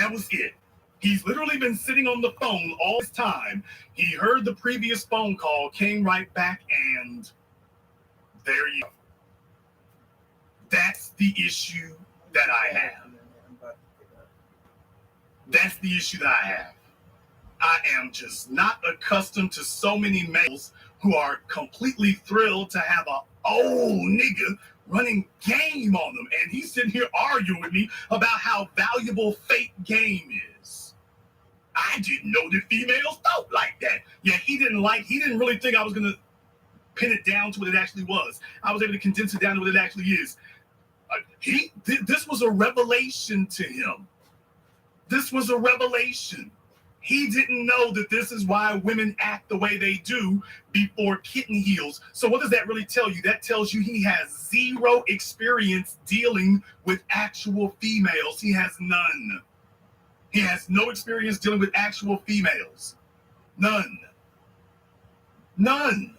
That was it. He's literally been sitting on the phone all this time. He heard the previous phone call, came right back, and there you go. That's the issue that I have. That's the issue that I have. I am just not accustomed to so many males who are completely thrilled to have a old nigga running game on them. And he's sitting here arguing with me about how valuable fake game is. I didn't know that females thought like that. Yeah, he didn't really think I was going to pin it down to what it actually was. I was able to condense it down to what it actually is. This was a revelation to him. This was a revelation. He didn't know that this is why women act the way they do before kitten heels. So what does that really tell you? That tells you he has zero experience dealing with actual females. He has none. He has no experience dealing with actual females. None. None.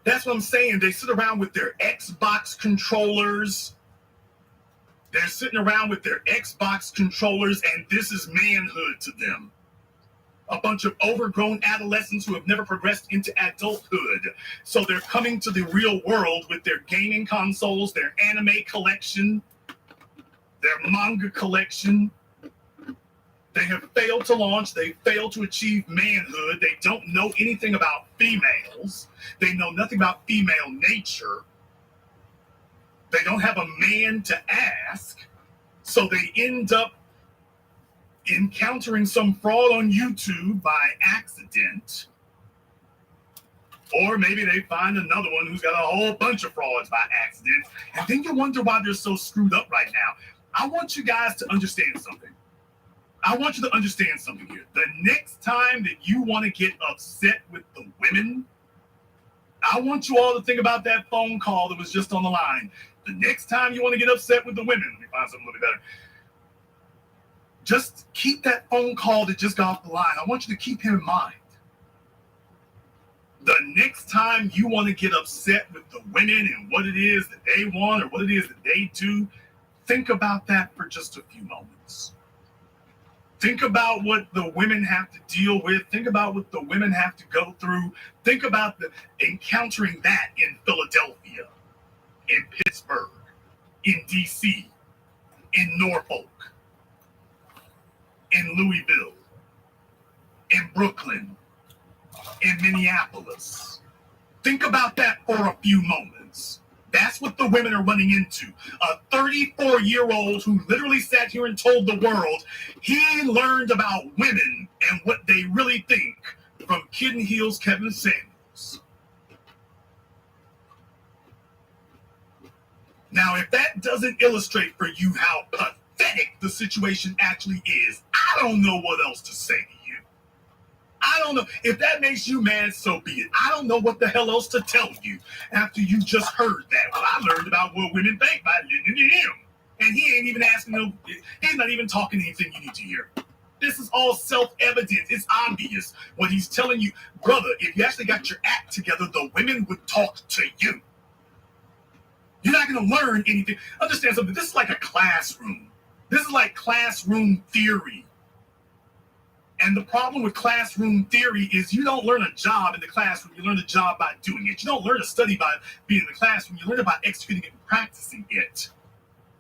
That's what I'm saying. They sit around with their Xbox controllers. They're sitting around with their Xbox controllers, and this is manhood to them. A bunch of overgrown adolescents who have never progressed into adulthood. So they're coming to the real world with their gaming consoles, their anime collection, their manga collection. They have failed to launch. They failed to achieve manhood. They don't know anything about females. They know nothing about female nature. They don't have a man to ask. So they end up encountering some fraud on YouTube by accident. Or maybe they find another one who's got a whole bunch of frauds by accident. And then you wonder why they're so screwed up right now. I want you guys to understand something. I want you to understand something here. The next time that you want to get upset with the women, I want you all to think about that phone call that was just on the line. The next time you want to get upset with the women, let me find something a little bit better. Just keep that phone call that just got off the line. I want you to keep him in mind. The next time you want to get upset with the women and what it is that they want or what it is that they do, think about that for just a few moments. Think about what the women have to deal with. Think about what the women have to go through. Think about encountering that in Philadelphia, in Pittsburgh, in D.C., in Norfolk, in Louisville, in Brooklyn, in Minneapolis. Think about that for a few moments. That's what the women are running into. A 34-year-old who literally sat here and told the world he learned about women and what they really think from Kitten Heels Kevin Samuels. Now, if that doesn't illustrate for you how pathetic the situation actually is, I don't know what else to say to you. I don't know. If that makes you mad, so be it. I don't know what the hell else to tell you after you just heard that. Well, I learned about what women think by listening to him. And he ain't even asking them. He's not even talking anything you need to hear. This is all self-evident. It's obvious. What he's telling you, brother, if you actually got your act together, the women would talk to you. You're not going to learn anything. Understand something. This is like a classroom. This is like classroom theory. And the problem with classroom theory is you don't learn a job in the classroom. You learn a job by doing it. You don't learn a study by being in the classroom. You learn it by executing it and practicing it.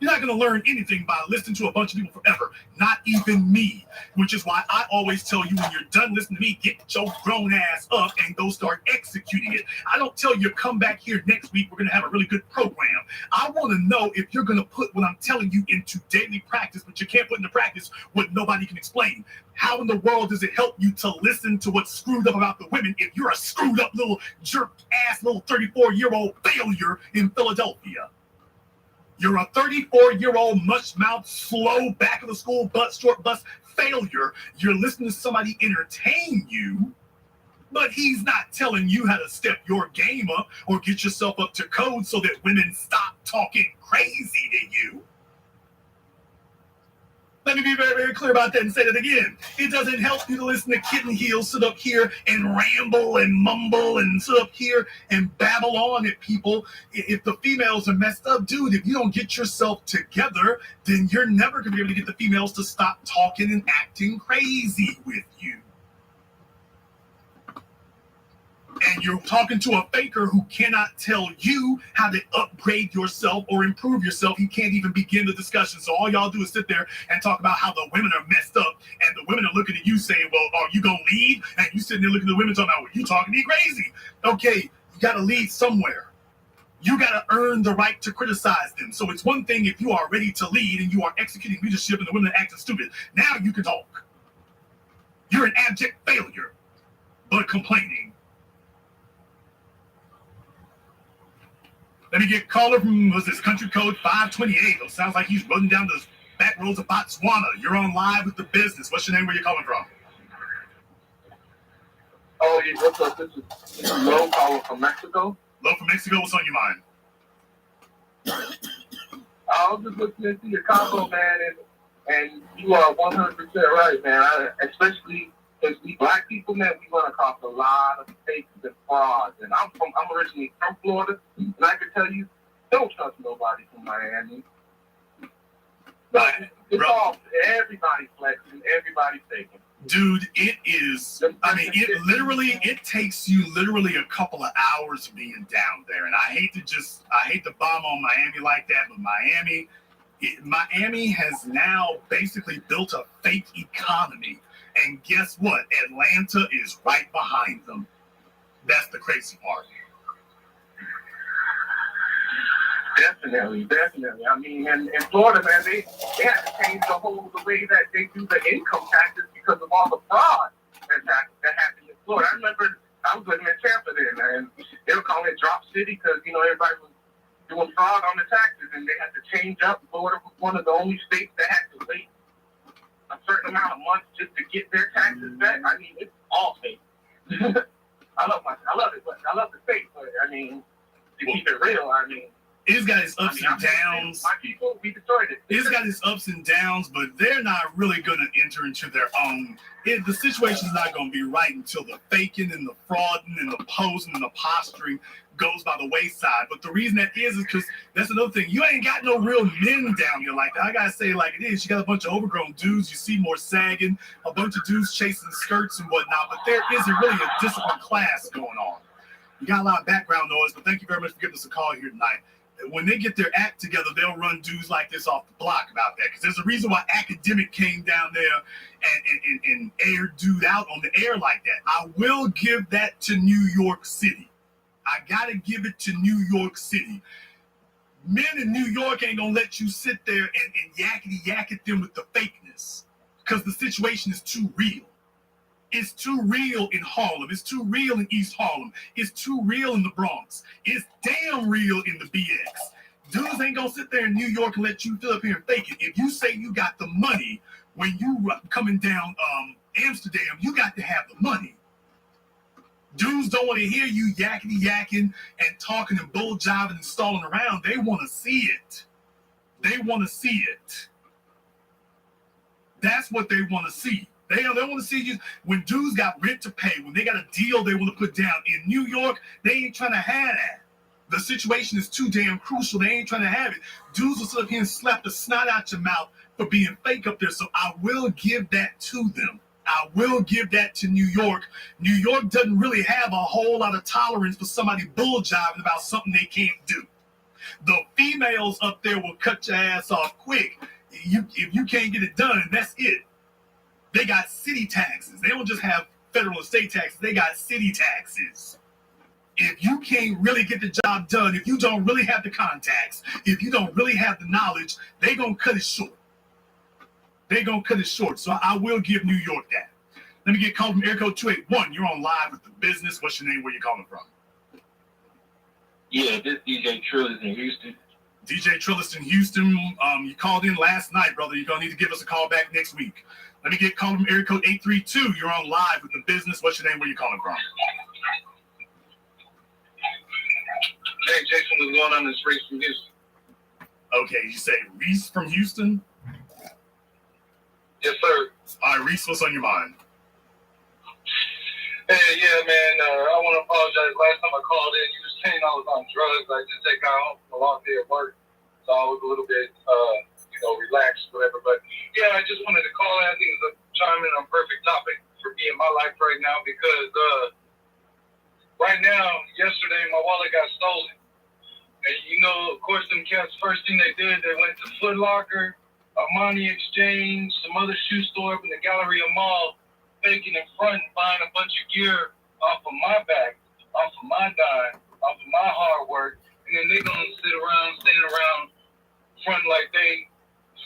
You're not going to learn anything by listening to a bunch of people forever, not even me, which is why I always tell you when you're done listening to me, get your grown ass up and go start executing it. I don't tell you come back here next week, we're going to have a really good program. I want to know if you're going to put what I'm telling you into daily practice, but you can't put into practice what nobody can explain. How in the world does it help you to listen to what's screwed up about the women if you're a screwed up little jerk ass little 34-year-old failure in Philadelphia? You're a 34-year-old mush-mouthed, slow, back of the school bus, short bus failure. You're listening to somebody entertain you, but he's not telling you how to step your game up or get yourself up to code so that women stop talking crazy to you. Let me be very, very clear about that and say that again. It doesn't help you to listen to Kitten Heel sit up here and ramble and mumble and sit up here and babble on at people. If the females are messed up, dude, if you don't get yourself together, then you're never going to be able to get the females to stop talking and acting crazy with you. And you're talking to a faker who cannot tell you how to upgrade yourself or improve yourself. He can't even begin the discussion. So all y'all do is sit there and talk about how the women are messed up, and the women are looking at you saying, well, are you going to lead? And you sitting there looking at the women talking about, well, you talking to me crazy. Okay, you got to lead somewhere. You got to earn the right to criticize them. So it's one thing if you are ready to lead and you are executing leadership and the women are acting stupid. Now you can talk. You're an abject failure, but complaining. Let me get caller from, what's this, country code 528. Oh, sounds like he's running down the back roads of Botswana. You're on live with the business. What's your name? Where you calling from? Oh, yeah, what's up? This is Lo calling from Mexico. Lo from Mexico, what's on your mind? I was just listening to your combo, man, and you are 100% right, man. Especially because we black people, man, we run across a lot of fakes and frauds. And I'm originally from Florida, and I can tell you, don't trust nobody from Miami. No, it's all everybody flexing, everybody faking. Dude, it is, I mean, it takes you literally a couple of hours of being down there. And I hate to bomb on Miami like that, but Miami has now basically built a fake economy. And guess what? Atlanta is right behind them. That's the crazy part. Definitely. I mean, in Florida, man, they had to change the way that they do the income taxes because of all the fraud that happened in Florida. I remember I was living in Tampa then, and they were calling it Drop City because, everybody was doing fraud on the taxes, and they had to change up. Florida was one of the only states that had to wait a certain amount of months just to get their taxes back. I mean, it's all fake. I love it, but I love the state, but I mean, to keep it real, I mean, it's got its ups and downs. My people, we destroyed it. It's got its ups and downs, but they're not really going to enter into their own. The situation's not going to be right until the faking and the frauding and the posing and the posturing goes by the wayside. But the reason that is because that's another thing. You ain't got no real men down here like that. I got to say it like it is. You got a bunch of overgrown dudes. You see more sagging, a bunch of dudes chasing skirts and whatnot. But there isn't really a disciplined class going on. You got a lot of background noise, but thank you very much for giving us a call here tonight. When they get their act together, they'll run dudes like this off the block about that. Because there's a reason why Academic came down there and aired dude out on the air like that. I will give that to New York City. I got to give it to New York City. Men in New York ain't going to let you sit there and yakety yak at them with the fakeness. Because the situation is too real. It's too real in Harlem. It's too real in East Harlem. It's too real in the Bronx. It's damn real in the BX. Dudes ain't gonna sit there in New York and let you fill up here and fake it. If you say you got the money when you coming down Amsterdam, you got to have the money. Dudes don't want to hear you yakety yakking and talking and bull jiving and stalling around. They want to see it. They want to see it. That's what they want to see. They want to see you when dudes got rent to pay, when they got a deal they want to put down. In New York, they ain't trying to have that. The situation is too damn crucial. They ain't trying to have it. Dudes will sit up here and slap the snot out your mouth for being fake up there. So I will give that to them. I will give that to New York. New York doesn't really have a whole lot of tolerance for somebody bull jiving about something they can't do. The females up there will cut your ass off quick. If you can't get it done, that's it. They got city taxes. They don't just have federal and state taxes. They got city taxes. If you can't really get the job done, if you don't really have the contacts, if you don't really have the knowledge, they're going to cut it short. They're going to cut it short. So I will give New York that. Let me get called from Air Code 281. You're on live with the business. What's your name? Where you calling from? Yeah, this DJ Trillis in Houston. DJ Trillis in Houston. You called in last night, brother. You're going to need to give us a call back next week. Let me get called from area code 832. You're on live with the business. What's your name? Where you calling from? Hey, Jason, what's going on? This Reese from Houston. Okay, you say Reese from Houston? Yes, sir. All right, Reese, what's on your mind? Hey, yeah, man. I want to apologize. Last time I called in, you were saying I was on drugs. I just got home from a long day at work, so I was a little bit, relaxed, whatever. But yeah, I just wanted to call in. I think it's a chime in on perfect topic for me in my life right now because right now, yesterday, my wallet got stolen. And of course, them cats, first thing they did, they went to Foot Locker, Armani Exchange, some other shoe store up in the Galleria Mall, faking in front and buying a bunch of gear off of my back, off of my dime, off of my hard work. And then they gonna stand around, front like they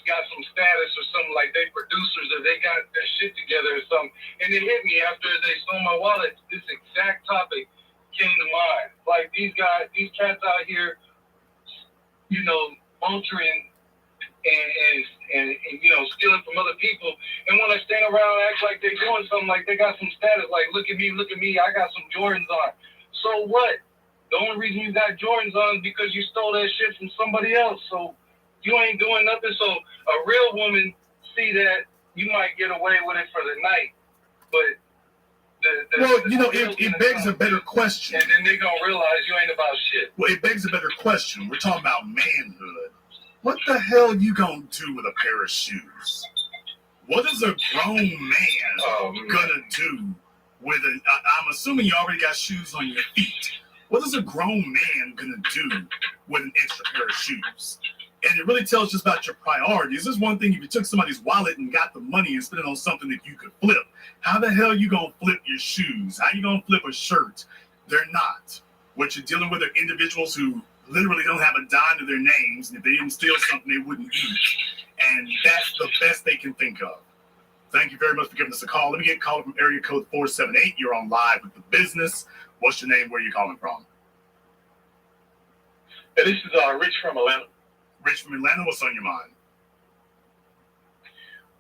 got some status or something, like they producers or they got their shit together or something. And it hit me after they stole my wallet. This exact topic came to mind. Like these cats out here, vulturing and stealing from other people. And when I stand around and act like they're doing something, like they got some status, like look at me, I got some Jordans on. So what? The only reason you got Jordans on is because you stole that shit from somebody else. So you ain't doing nothing. So a real woman see that, you might get away with it for the night, but it begs a better question. And then they gonna realize you ain't about shit. Well, it begs a better question. We're talking about manhood. What the hell you gonna do with a pair of shoes? What is a grown man gonna do with I'm assuming you already got shoes on your feet. What is a grown man gonna do with an extra pair of shoes? And it really tells just about your priorities. This is one thing if you took somebody's wallet and got the money and spent it on something that you could flip. How the hell you gonna flip your shoes? How you gonna flip a shirt? They're not. What you're dealing with are individuals who literally don't have a dime to their names, and if they didn't steal something, they wouldn't eat. And that's the best they can think of. Thank you very much for giving us a call. Let me get a call from area code 478. You're on live with the business. What's your name? Where are you calling from? Hey, this is Rich from Atlanta. Rich from Atlanta, what's on your mind?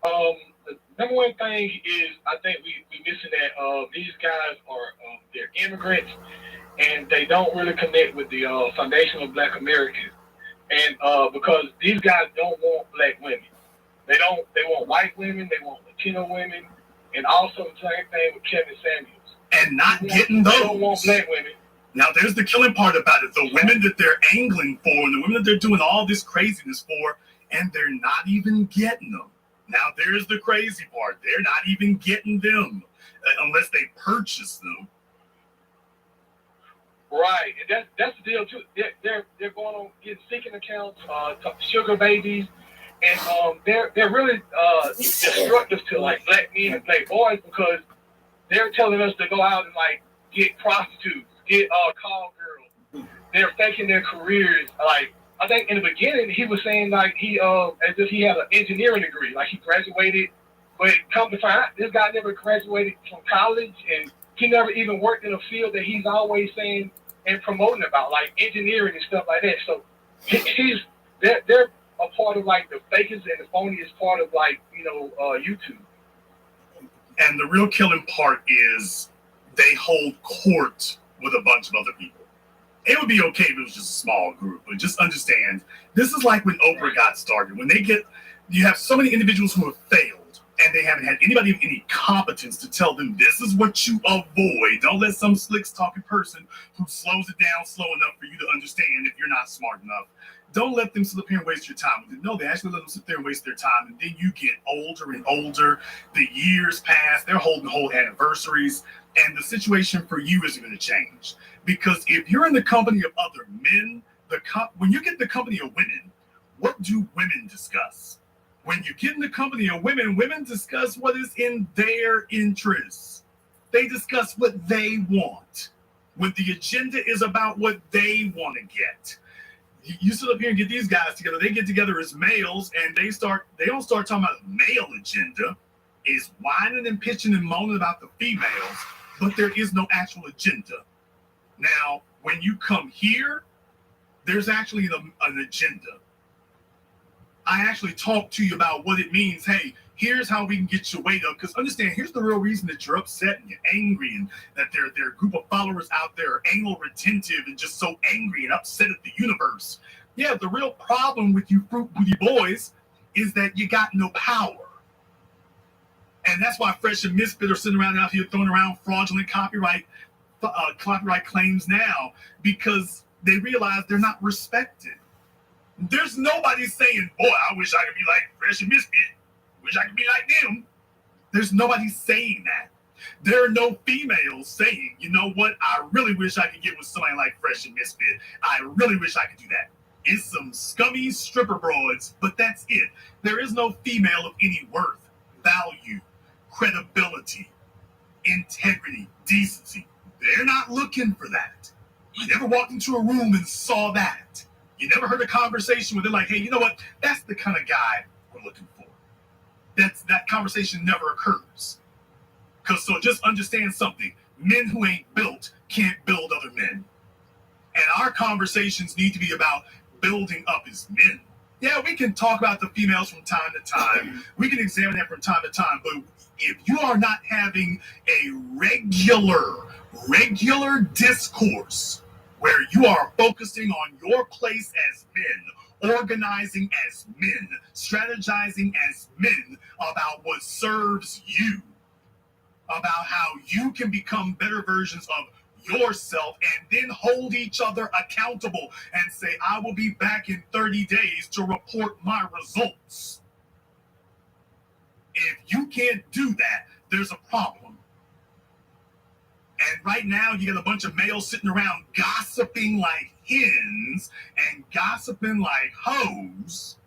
The number one thing is I think we missing that these guys are they're immigrants and they don't really connect with the foundation of Black Americans. And because these guys don't want black women. They want white women, they want Latino women, and also the same thing with Kevin Samuels. And not getting those. They don't want black women. Now, there's the killing part about it. The women that they're angling for and the women that they're doing all this craziness for, and they're not even getting them. Now, there's the crazy part. They're not even getting them unless they purchase them. Right. And that's the deal, too. They're going on getting seeking accounts, sugar babies, and they're really destructive to, like, black men and black boys because they're telling us to go out and, like, get prostitutes. Get call girls. They're faking their careers. Like I think in the beginning he was saying like he as if he had an engineering degree, like he graduated, but come to find out this guy never graduated from college and he never even worked in a field that he's always saying and promoting about, like engineering and stuff like that. So they're a part of like the fakest and the phoniest part of like YouTube. And the real killing part is they hold court with a bunch of other people. It would be okay if it was just a small group, but just understand, this is like when Oprah got started. When you have so many individuals who have failed, and they haven't had anybody of any competence to tell them this is what you avoid. Don't let some slick-talking person who slows it down slow enough for you to understand if you're not smart enough. Don't let them sit up here and waste your time with it. No, they actually let them sit there and waste their time, and then you get older and older. The years pass. They're holding whole anniversaries. And the situation for you isn't going to change. Because if you're in the company of other men, when you get in the company of women, what do women discuss? When you get in the company of women, women discuss what is in their interests. They discuss what they want. When the agenda is about what they want to get. You sit up here and get these guys together. They get together as males, and they don't start talking about the male agenda. Is whining and pitching and moaning about the females, but there is no actual agenda. Now, when you come here, there's actually an agenda. I actually talk to you about what it means. Hey, here's how we can get your weight up. Because understand, here's the real reason that you're upset and you're angry and that there are a group of followers out there anal retentive and just so angry and upset at the universe. Yeah, the real problem with you fruit booty boys is that you got no power. And that's why Fresh and Misfit are sitting around out here throwing around fraudulent copyright claims now, because they realize they're not respected. There's nobody saying, boy, I wish I could be like Fresh and Misfit. Wish I could be like them. There's nobody saying that. There are no females saying, you know what, I really wish I could get with somebody like Fresh and Misfit. I really wish I could do that. It's some scummy stripper broads, but that's it. There is no female of any worth, value, credibility, integrity, decency. They're not looking for that. You never walked into a room and saw that. You never heard a conversation where they're like, hey, you know what? That's the kind of guy we're looking for. That conversation never occurs. So just understand something. Men who ain't built can't build other men. And our conversations need to be about building up as men. Yeah, we can talk about the females from time to time. We can examine that from time to time. But if you are not having a regular discourse where you are focusing on your place as men, organizing as men, strategizing as men about what serves you, about how you can become better versions of yourself, and then hold each other accountable and say, I will be back in 30 days to report my results. If you can't do that, there's a problem. And right now, you got a bunch of males sitting around gossiping like hens and gossiping like hoes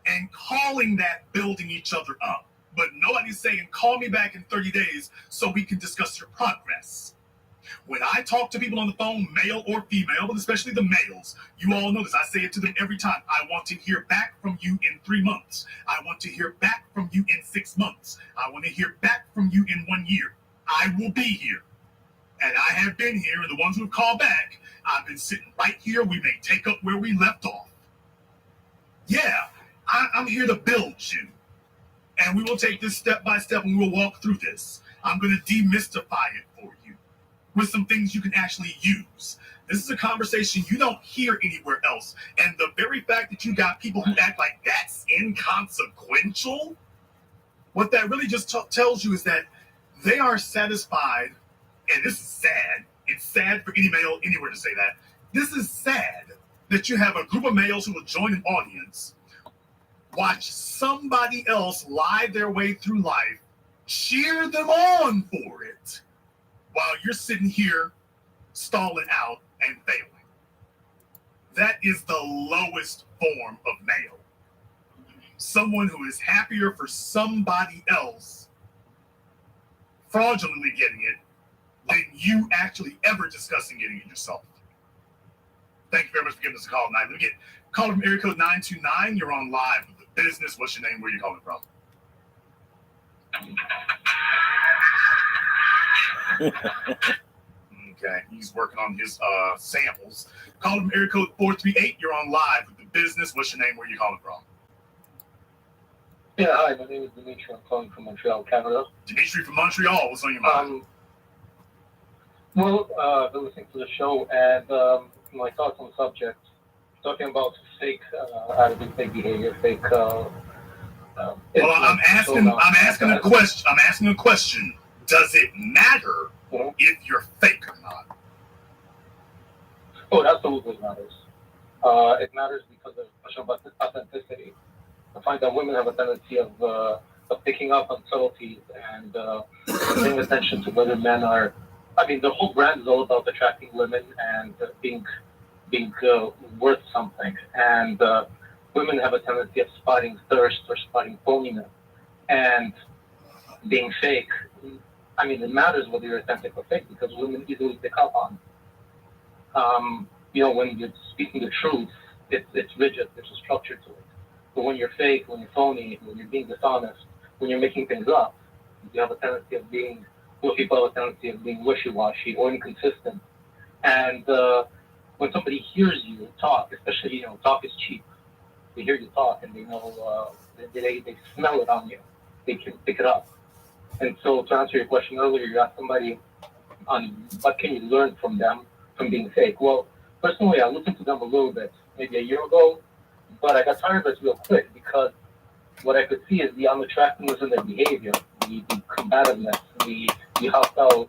and calling that building each other up. But nobody's saying, call me back in 30 days so we can discuss your progress. When I talk to people on the phone, male or female, but especially the males, you all know this. I say it to them every time. I want to hear back from you in 3 months. I want to hear back from you in 6 months. I want to hear back from you in 1 year. I will be here. And I have been here, and the ones who have called back, I've been sitting right here. We may take up where we left off. Yeah, I'm here to build you. And we will take this step by step, and we will walk through this. I'm going to demystify it for you with some things you can actually use. This is a conversation you don't hear anywhere else. And the very fact that you got people who act like that's inconsequential, what that really just tells you is that they are satisfied, and this is sad. It's sad for any male anywhere to say that. This is sad that you have a group of males who will join an audience, watch somebody else lie their way through life, cheer them on for it, while you're sitting here stalling out and failing. That is the lowest form of male. Someone who is happier for somebody else fraudulently getting it than you actually ever discussing getting it yourself. Thank you very much for giving us a call tonight. Let me get call from area code 929. You're on live with the business. What's your name? Where are you calling from? Okay, he's working on his samples. Call from area code 438. You're on live with the business. What's your name? Where are you calling from? Yeah, hi, my name is Dimitri. I'm calling from Montreal, Canada. Dimitri from Montreal. What's on your mind? I've been listening to the show, and my thoughts on the subject, talking about fake attitude, fake behavior, fake. Well, I'm asking a question. I'm asking a question. Does it matter if you're fake or not? Oh, it absolutely matters. It matters because of question about authenticity. I find that women have a tendency of picking up on subtleties and paying attention to whether men are. I mean, the whole brand is all about attracting women and being worth something. And women have a tendency of spotting thirst or spotting phoniness and being fake. I mean, it matters whether you're authentic or fake because women easily pick up on. When you're speaking the truth, it's rigid. There's a structure to it. But when you're fake, when you're phony, when you're being dishonest, when you're making things up, you have a tendency of being. Well, people have a tendency of being wishy-washy or inconsistent. And when somebody hears you talk, especially, talk is cheap. They hear you talk and they know, they smell it on you. They can pick it up. And so to answer your question earlier, you asked somebody on what can you learn from them, from being fake. Well, personally, I listened to them a little bit, maybe a year ago, but I got tired of it real quick because what I could see is the unattractiveness in their behavior. the combativeness, the hostile.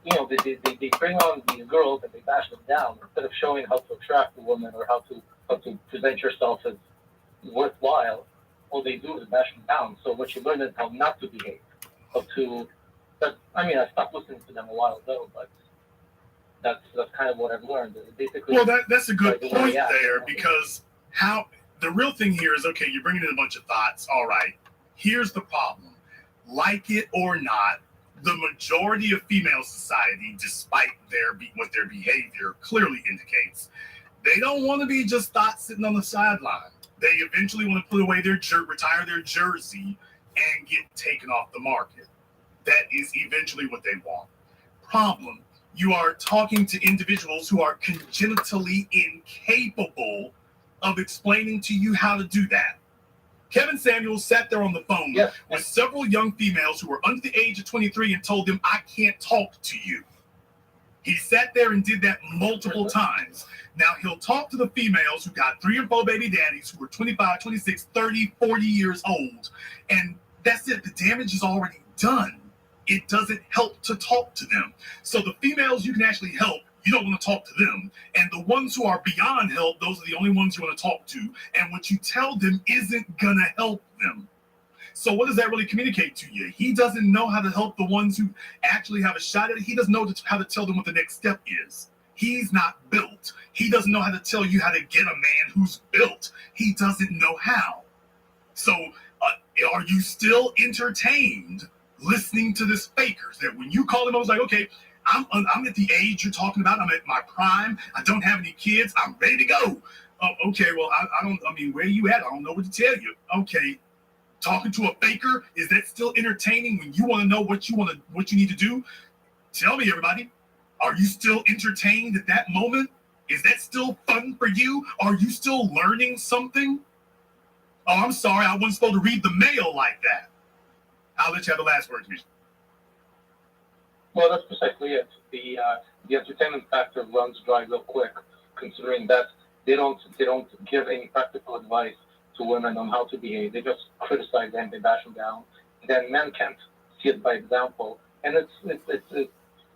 They bring on these girls and they bash them down instead of showing how to attract a woman or how to present yourself as worthwhile. All they do is bash them down. So what you learn is how not to behave, how to. I stopped listening to them a while ago, but that's kind of what I've learned. Basically, well, that's a good point there, because how the real thing here is, okay, you're bringing in a bunch of thoughts. All right, here's the problem. Like it or not, the majority of female society, despite what their behavior clearly indicates, they don't want to be just thoughts sitting on the sideline. They eventually want to put away retire their jersey and get taken off the market. That is eventually what they want. Problem: you are talking to individuals who are congenitally incapable of explaining to you how to do that. Kevin Samuels sat there on the phone with several young females who were under the age of 23 and told them, I can't talk to you. He sat there and did that multiple times. Now he'll talk to the females who got 3 and 4 baby daddies who were 25, 26, 30, 40 years old. And that's it. The damage is already done. It doesn't help to talk to them. So the females you can actually help, you don't want to talk to them. And the ones who are beyond help, those are the only ones you want to talk to. And what you tell them isn't going to help them. So what does that really communicate to you? He doesn't know how to help the ones who actually have a shot at it. He doesn't know how to tell them what the next step is. He's not built. He doesn't know how to tell you how to get a man who's built. He doesn't know how. So are you still entertained listening to this fakers that when you call him, I was like, okay, I'm at the age you're talking about. I'm at my prime. I don't have any kids. I'm ready to go. Okay, well, where are you at? I don't know what to tell you. Okay, talking to a faker, is that still entertaining when you want to know what you need to do? Tell me, everybody. Are you still entertained at that moment? Is that still fun for you? Are you still learning something? Oh, I'm sorry, I wasn't supposed to read the mail like that. I'll let you have the last word, Commissioner. Well, that's precisely it. The entertainment factor runs dry real quick, considering that they don't give any practical advice to women on how to behave. They just criticize them, they bash them down. Then men can't see it by example, and it's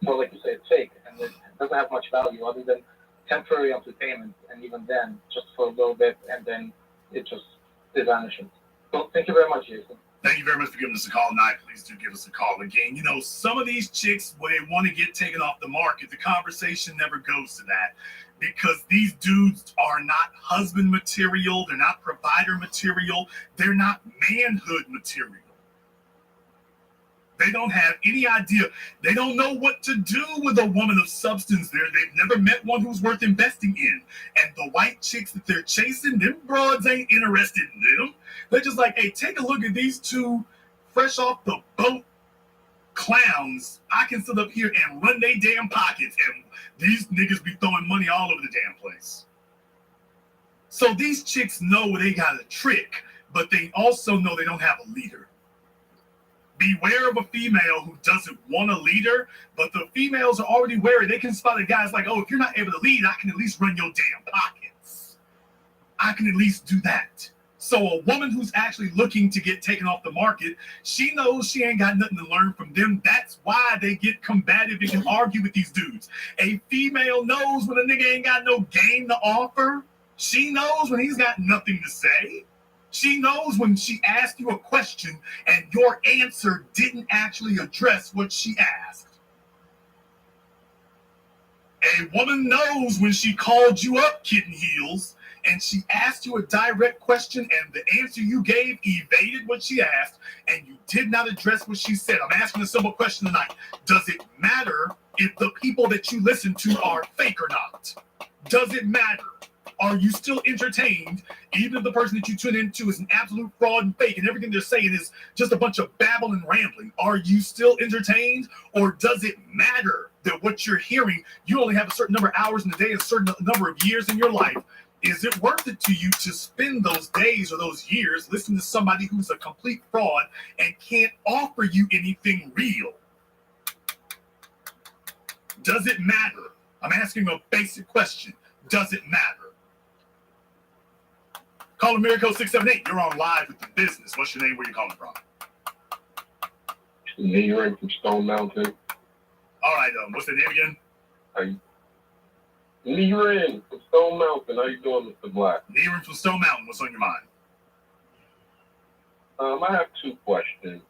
more like you say, it's fake, and it doesn't have much value other than temporary entertainment, and even then, just for a little bit, and then it vanishes. Well, thank you very much, Jason. Thank you very much for giving us a call tonight. Please do give us a call again. You know, some of these chicks, when they want to get taken off the market, the conversation never goes to that, because these dudes are not husband material. They're not provider material. They're not manhood material. They don't have any idea. They don't know what to do with a woman of substance. They've never met one who's worth investing in. And the white chicks that they're chasing, them broads ain't interested in them. They're just like, hey, take a look at these two fresh off the boat clowns. I can sit up here and run they damn pockets, and these niggas be throwing money all over the damn place. So these chicks know they got a trick, but they also know they don't have a leader. Beware of a female who doesn't want a leader, but the females are already wary. They can spot a guy's like, oh, if you're not able to lead, I can at least run your damn pockets. I can at least do that. So a woman who's actually looking to get taken off the market, she knows she ain't got nothing to learn from them. That's why they get combative and can argue with these dudes. A female knows when a nigga ain't got no game to offer. She knows when he's got nothing to say. She knows when she asked you a question and your answer didn't actually address what she asked. A woman knows when she called you up, kitten heels, and she asked you a direct question and the answer you gave evaded what she asked and you did not address what she said. I'm asking a simple question tonight. Does it matter if the people that you listen to are fake or not? Does it matter? Are you still entertained, even if the person that you tune into is an absolute fraud and fake and everything they're saying is just a bunch of babble and rambling? Are you still entertained, or does it matter that what you're hearing, you only have a certain number of hours in the day and a certain number of years in your life? Is it worth it to you to spend those days or those years listening to somebody who's a complete fraud and can't offer you anything real? Does it matter? I'm asking a basic question. Does it matter? Call Miracle 678. You're on live with the business. What's your name? Where you calling from? Nearing from Stone Mountain. All right, what's the name again? Nearing from Stone Mountain. How you doing, Mr. Black? Nearing from Stone Mountain. What's on your mind? I have two questions.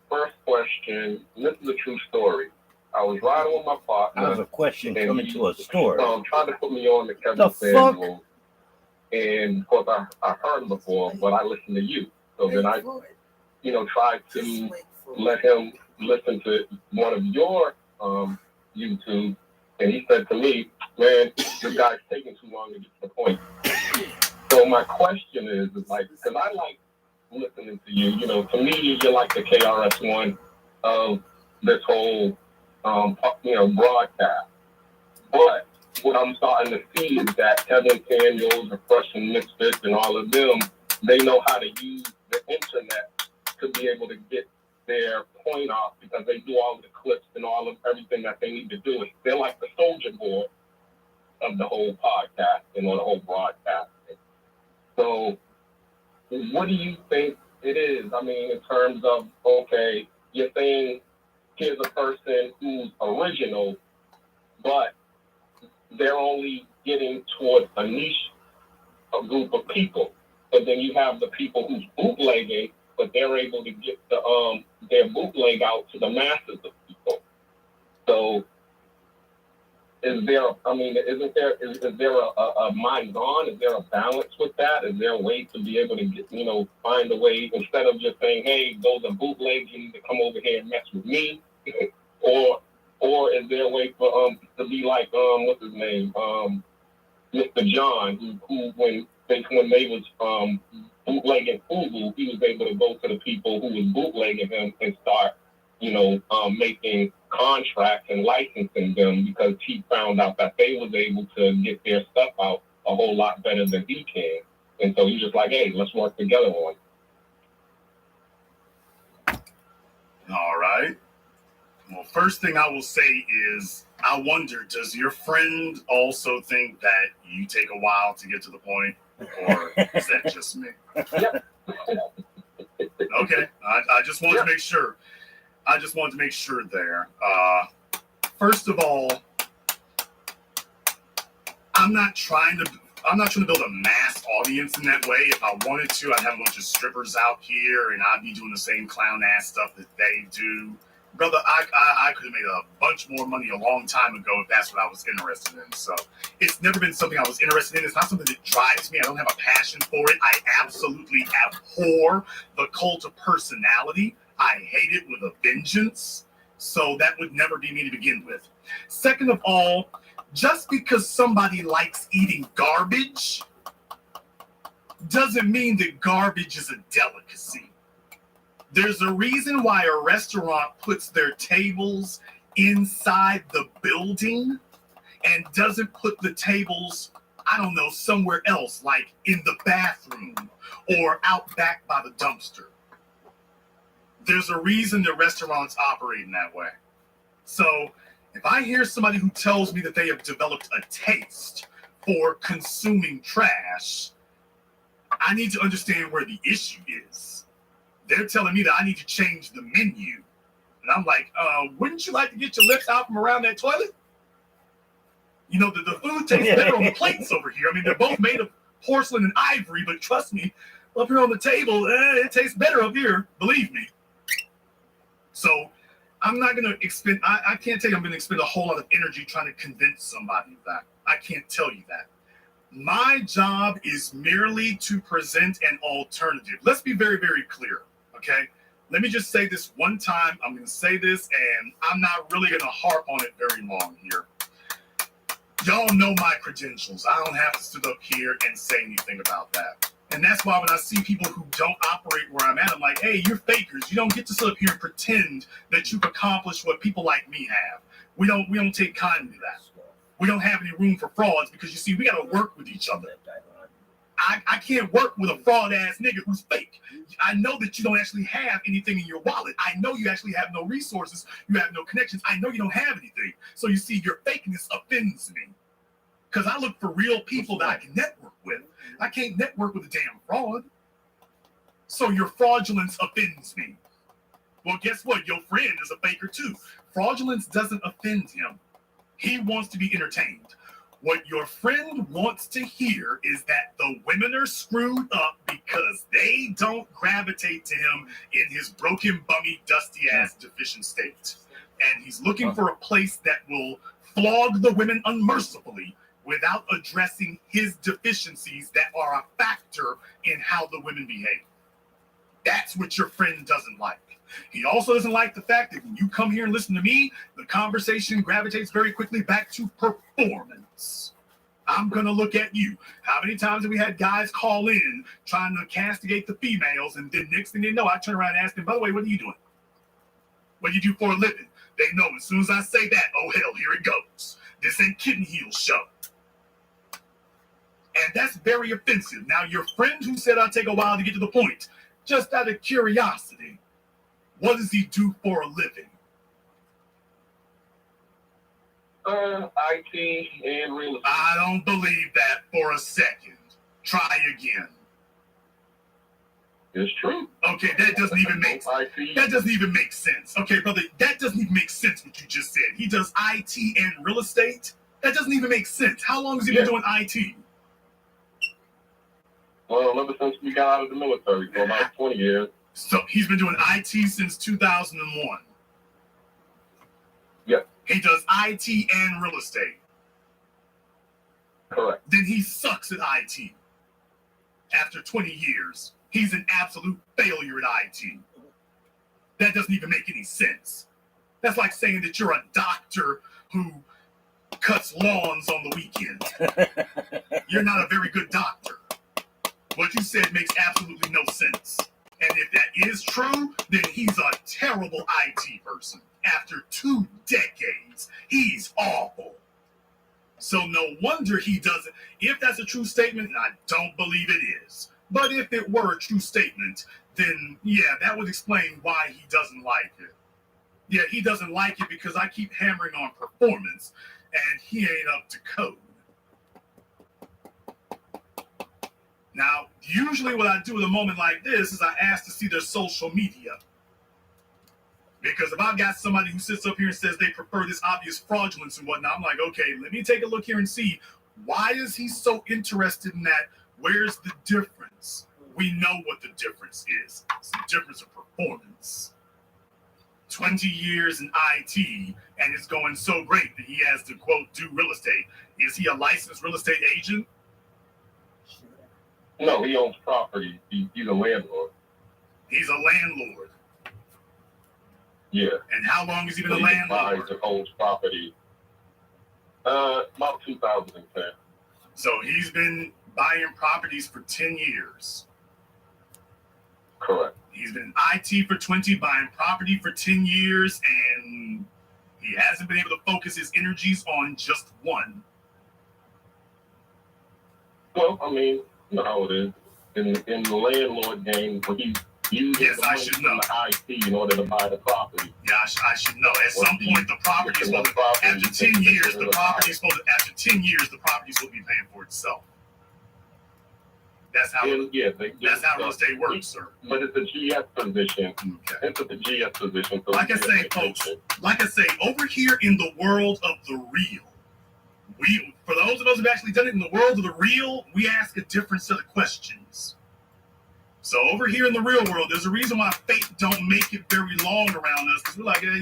First question, and this is a true story. I was riding with my partner. How's a question coming to a story? Trying to put me on the Kevin The Samuels. And of course, I heard him before, but I listened to you. So then I, tried to let him listen to one of your YouTube, and he said to me, "Man, this guy's taking too long to get to the point." So my question is like, because I like listening to you. To me, you're like the KRS-One of this whole, broadcast. But what I'm starting to see is that Kevin Samuels, Fresh and Misfits, and all of them, they know how to use the internet to be able to get their point off because they do all of the clips and all of everything that they need to do. They're like the soldier board of the whole podcast and the whole broadcasting. So what do you think it is? I mean, in terms of, okay, you're saying here's a person who's original, but they're only getting towards a niche, a group of people. But then you have the people who's bootlegging, but they're able to get their bootleg out to the masses of people. So is there a mind on? Is there a balance with that? Is there a way to be able to get, find a way instead of just saying, hey, those are bootlegs, you need to come over here and mess with me? Or is there a way for to be like what's his name, Mr. John, who when they was bootlegging Fubu, he was able to go to the people who was bootlegging him and start, making contracts and licensing them because he found out that they was able to get their stuff out a whole lot better than he can. And so he's just like, hey, let's work together on it. All right. Well, first thing I will say is, I wonder, does your friend also think that you take a while to get to the point, or is that just me? Okay, I just wanted to make sure. I just wanted to make sure there. First of all, I'm not trying to build a mass audience in that way. If I wanted to, I'd have a bunch of strippers out here, and I'd be doing the same clown ass stuff that they do. Brother, I could have made a bunch more money a long time ago if that's what I was interested in. So it's never been something I was interested in. It's not something that drives me. I don't have a passion for it. I absolutely abhor the cult of personality. I hate it with a vengeance. So that would never be me to begin with. Second of all, just because somebody likes eating garbage doesn't mean that garbage is a delicacy. There's a reason why a restaurant puts their tables inside the building and doesn't put the tables, somewhere else, like in the bathroom or out back by the dumpster. There's a reason the restaurants operate in that way. So if I hear somebody who tells me that they have developed a taste for consuming trash, I need to understand where the issue is. They're telling me that I need to change the menu. And I'm like, wouldn't you like to get your lips out from around that toilet? The food tastes better on the plates over here. I mean, they're both made of porcelain and ivory, but trust me, up here on the table, it tastes better up here. Believe me. So I'm not going to expend, I can't tell you I'm going to expend a whole lot of energy trying to convince somebody of that. I can't tell you that. My job is merely to present an alternative. Let's be very, very clear. Okay, let me just say this one time. I'm going to say this, and I'm not really going to harp on it very long here. Y'all know my credentials. I don't have to sit up here and say anything about that. And that's why when I see people who don't operate where I'm at, I'm like, hey, you're fakers. You don't get to sit up here and pretend that you've accomplished what people like me have. We don't take kindly to that. We don't have any room for frauds because, you see, we got to work with each other. I can't work with a fraud-ass nigga who's fake. I know that you don't actually have anything in your wallet. I know you actually have no resources. You have no connections. I know you don't have anything. So, you see, your fakeness offends me because I look for real people that I can network with. I can't network with a damn fraud. So your fraudulence offends me. Well, guess what? Your friend is a faker too. Fraudulence doesn't offend him. He wants to be entertained. What your friend wants to hear is that the women are screwed up because they don't gravitate to him in his broken, bummy, dusty ass deficient state. And he's looking for a place that will flog the women unmercifully without addressing his deficiencies that are a factor in how the women behave. That's what your friend doesn't like. He also doesn't like the fact that when you come here and listen to me, the conversation gravitates very quickly back to performance. I'm going to look at you. How many times have we had guys call in trying to castigate the females, and then next thing they know, I turn around and ask them, by the way, what are you doing? What do you do for a living? They know as soon as I say that, oh hell, here it goes. This ain't Kitten Heel show. And that's very offensive. Now, your friend who said I'll take a while to get to the point, just out of curiosity, what does he do for a living? IT and real estate. I don't believe that for a second. Try again. It's true. Okay, that doesn't even make IT. that doesn't even make sense. Okay, brother, that doesn't even make sense what you just said. He does IT and real estate. That doesn't even make sense. How long has he been doing IT? Well, ever since we got out of the military, for about 20 years. So he's been doing IT since 2001. Yeah. He does IT and real estate. Correct. Then he sucks at IT. After 20 years, he's an absolute failure at IT. That doesn't even make any sense. That's like saying that you're a doctor who cuts lawns on the weekend. You're not a very good doctor. What you said makes absolutely no sense. And if that is true, then he's a terrible IT person. After 2 decades, he's awful. So no wonder he doesn't. If that's a true statement, and I don't believe it is, but if it were a true statement, then yeah, that would explain why he doesn't like it. Yeah, he doesn't like it because I keep hammering on performance, and he ain't up to code. Now, usually what I do in a moment like this is I ask to see their social media. Because if I've got somebody who sits up here and says they prefer this obvious fraudulence and whatnot, I'm like, okay, let me take a look here and see, why is he so interested in that? Where's the difference? We know what the difference is. It's the difference of performance. 20 years in IT, and it's going so great that he has to, quote, do real estate. Is he a licensed real estate agent? No, he owns property. He's a landlord. He's a landlord. Yeah. And how long has he been So a he landlord? buys and owns property. About 2010. So he's been buying properties for 10 years. Correct. He's been in IT for 20, buying property for 10 years, and he hasn't been able to focus his energies on just one. Well, I mean, you know how it is. In the landlord game, when he uses Yes, the I money should from know. the IT in order to buy the property. Yeah, I should know. At some point, the property is supposed to, after 10 years, the property is supposed to, after 10 years, the property is supposed to be paying for itself. That's how, that's how real estate works, sir. But it's a GS position. Okay. It's a GS position. So Like I say, folks, over here in the world of the real, for those of us who've actually done it in the world of the real, we ask a different set of questions. So over here in the real world, there's a reason why fate don't make it very long around us, because we're like, hey,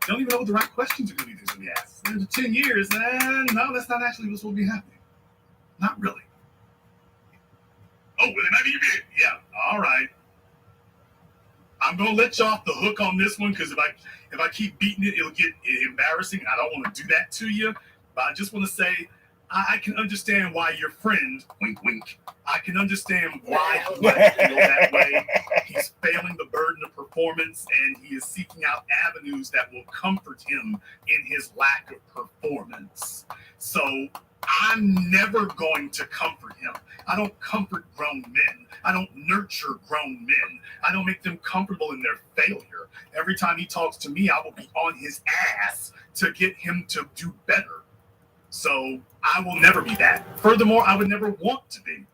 don't even know what the right questions are going to be asked. After 10 years, no, that's not actually what's supposed to be happening. Not really. Oh, well, it might be big. Yeah, all right. I'm going to let you off the hook on this one, because if I keep beating it, it'll get embarrassing, and I don't want to do that to you. But I just want to say, I can understand why your friend, wink, wink, I can understand why he might feel that way. He's failing the burden of performance, and he is seeking out avenues that will comfort him in his lack of performance. So I'm never going to comfort him. I don't comfort grown men. I don't nurture grown men. I don't make them comfortable in their failure. Every time he talks to me, I will be on his ass to get him to do better. So I will never be that. Furthermore, I would never want to be.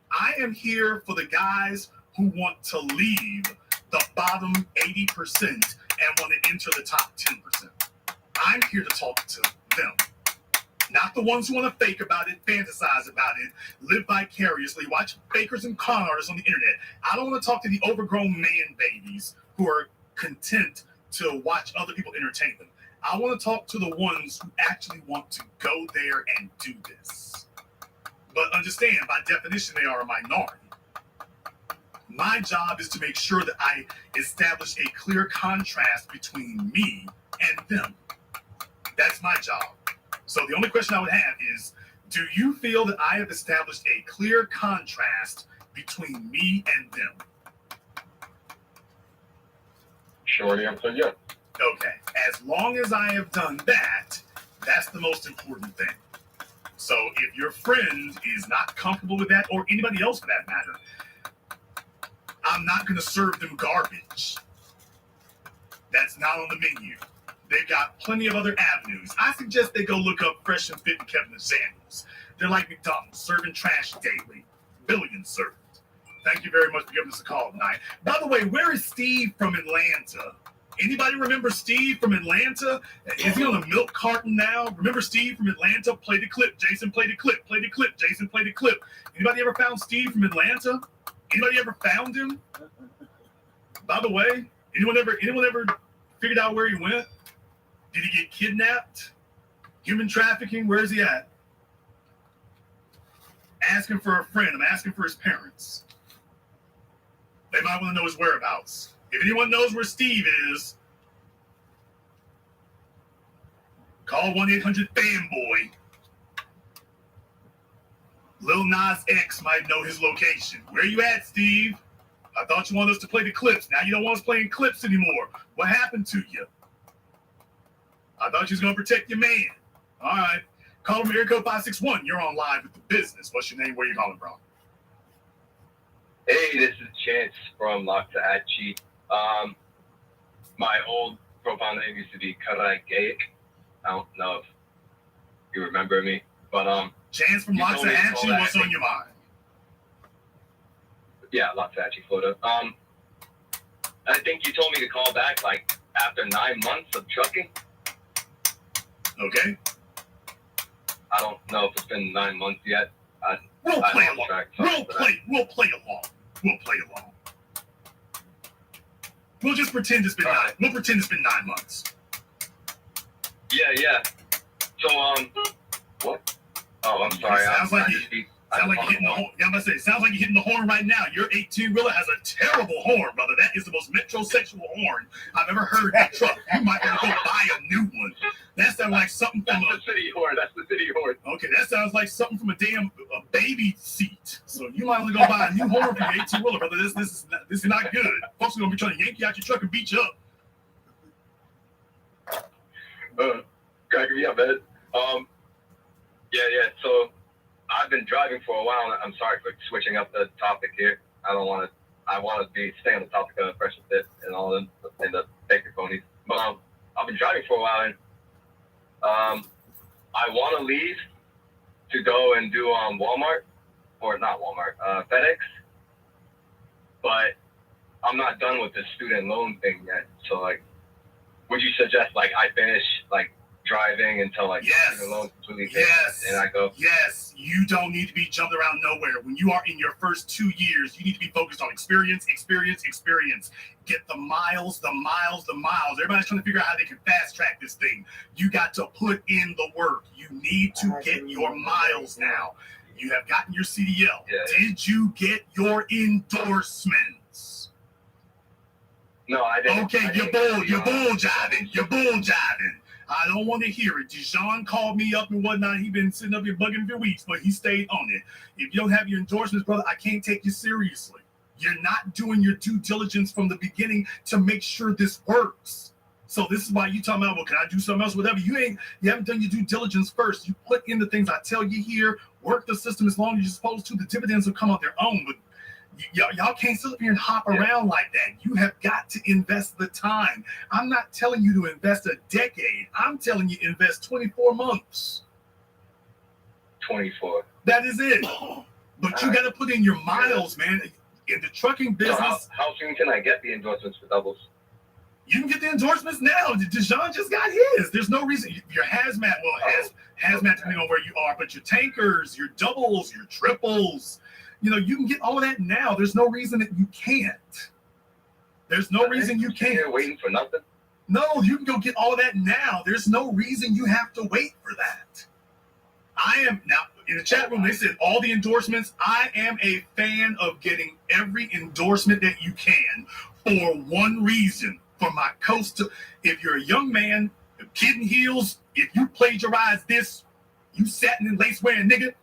I am here for the guys who want to leave the bottom 80% and want to enter the top 10%. I'm here to talk to them. Not the ones who want to fake about it, fantasize about it, live vicariously, watch fakers and con artists on the internet. I don't want to talk to the overgrown man babies who are content to watch other people entertain them. I want to talk to the ones who actually want to go there and do this. But understand, by definition, they are a minority. My job is to make sure that I establish a clear contrast between me and them. That's my job. So the only question I would have is, do you feel that I have established a clear contrast between me and them? Short answer, yes. Okay. As long as I have done that, that's the most important thing. So if your friend is not comfortable with that, or anybody else for that matter, I'm not going to serve them garbage. That's not on the menu. They've got plenty of other avenues. I suggest they go look up Fresh and Fit and Kevin and Samuels. They're like McDonald's, serving trash daily. Billions served. Thank you very much for giving us a call tonight. By the way, where is Steve from Atlanta? Anybody remember Steve from Atlanta? Is he on a milk carton now? Remember Steve from Atlanta? Play the clip. Jason, play the clip. Play the clip. Jason, play the clip. Anybody ever found Steve from Atlanta? Anybody ever found him? By the way, anyone ever figured out where he went? Did he get kidnapped? Human trafficking? Where is he at? Asking for a friend. I'm asking for his parents. They might want to know his whereabouts. If anyone knows where Steve is, call 1-800-FANBOY. Lil Nas X might know his location. Where you at, Steve? I thought you wanted us to play the clips. Now you don't want us playing clips anymore. What happened to you? I thought you was going to protect your man. All right. Call from area code 561. You're on live with the business. What's your name? Where you calling from? Hey, this is Chance from Loxahatchee. My old profile name used to be Karagaic. I don't know if you remember me, but Chance from Loxahatchee, what's on your mind? Yeah, Loxahatchee, Florida. I think you told me to call back like after 9 months of trucking. Okay. I don't know if it's been 9 months yet. We'll play along. We'll play along. We'll just pretend it's been We'll pretend it's been 9 months. Yeah. So what? Oh, I'm sorry. Sounds like you're hitting the horn. Yeah, I'm gonna say, sounds like you're hitting the horn right now. Your 18-wheeler has a terrible horn, brother. That is the most metrosexual horn I've ever heard in a truck. You might want to go buy a new one. That sounds like something from the city horn. That's the city horn. Okay, that sounds like something from a baby seat. So you might want to go buy a new horn for your 18-wheeler, brother. This is not good. Folks are gonna be trying to yank you out your truck and beat you up. Cracking me up, man. Yeah. So I've been driving for a while. I'm sorry for switching up the topic here. I want to stay on the topic of Fresh and Fit and all them and the baker ponies. But I've been driving for a while, and I want to leave to go and do Walmart, or not Walmart, FedEx. But I'm not done with the student loan thing yet. So like, would you suggest like I finish like driving until like student loans completely paid and I go? Yes, you don't need to be jumping around nowhere. When you are in your first 2 years, you need to be focused on experience. Get the miles. Everybody's trying to figure out how they can fast track this thing. You got to put in the work. You need to get your miles now. You have gotten your CDL. Yeah. Did you get your endorsements? No, I didn't. Okay, you're bull jiving. I don't want to hear it. Deshaun called me up and whatnot. He's been sitting up here bugging for weeks, but he stayed on it. If you don't have your endorsements, brother, I can't take you seriously. You're not doing your due diligence from the beginning to make sure this works. So this is why you talking about, well, can I do something else? Whatever. You haven't done your due diligence first. You put in the things I tell you here, work the system as long as you're supposed to. The dividends will come on their own, but y'all can't sit up here and hop around like that. You have got to invest the time. I'm not telling you to invest a decade. I'm telling you invest 24 months. 24. That is it. But you got to put in your miles, man. in the trucking So business, how soon can I get the endorsements for doubles? you can get the endorsements now. Dijon just got his. There's no reason. Your hazmat, hazmat depending on where you are, but your tankers, your doubles, your triples, you can get all of that now. There's no reason that you can't. There's no reason you can't. You're waiting for nothing? No, you can go get all of that now. There's no reason you have to wait for that. I am now in the chat room. They said all the endorsements. I am a fan of getting every endorsement that you can for one reason. For my coast, if you're a young man, kid in heels, if you plagiarize this, you satin and lace wearing nigga.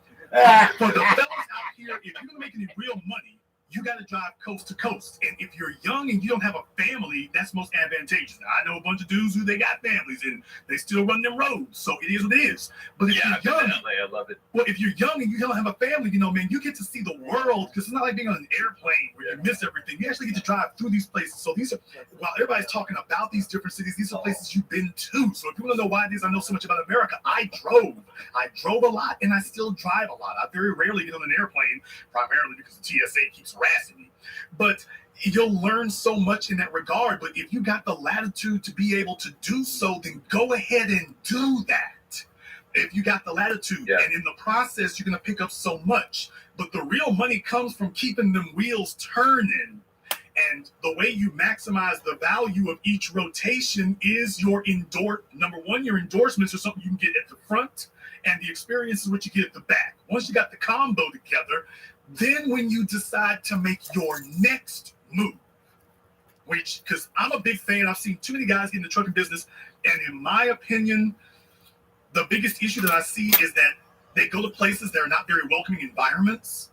For the fellas out here, if you're gonna make any real money, you got to drive coast to coast. And if you're young and you don't have a family, that's most advantageous. Now, I know a bunch of dudes who they got families and they still run them roads, so it is what it is. But if you're young, I love it. well, if you're young and you don't have a family, man, you get to see the world because it's not like being on an airplane where you miss everything. You actually get to drive through these places. So these are, while everybody's talking about these different cities, these are places you've been to. So if you want to know why it is I know so much about America, I drove a lot and I still drive a lot. I very rarely get on an airplane, primarily because the TSA keeps harassing me. But you'll learn so much in that regard. But if you got the latitude to be able to do so, then go ahead and do that. If you got the latitude, and in the process, you're going to pick up so much. But the real money comes from keeping them wheels turning. And the way you maximize the value of each rotation is your number one, your endorsements are something you can get at the front, and the experience is what you get at the back. Once you got the combo together, then when you decide to make your next move, because I'm a big fan, I've seen too many guys get in the trucking business, and in my opinion, the biggest issue that I see is that they go to places that are not very welcoming environments,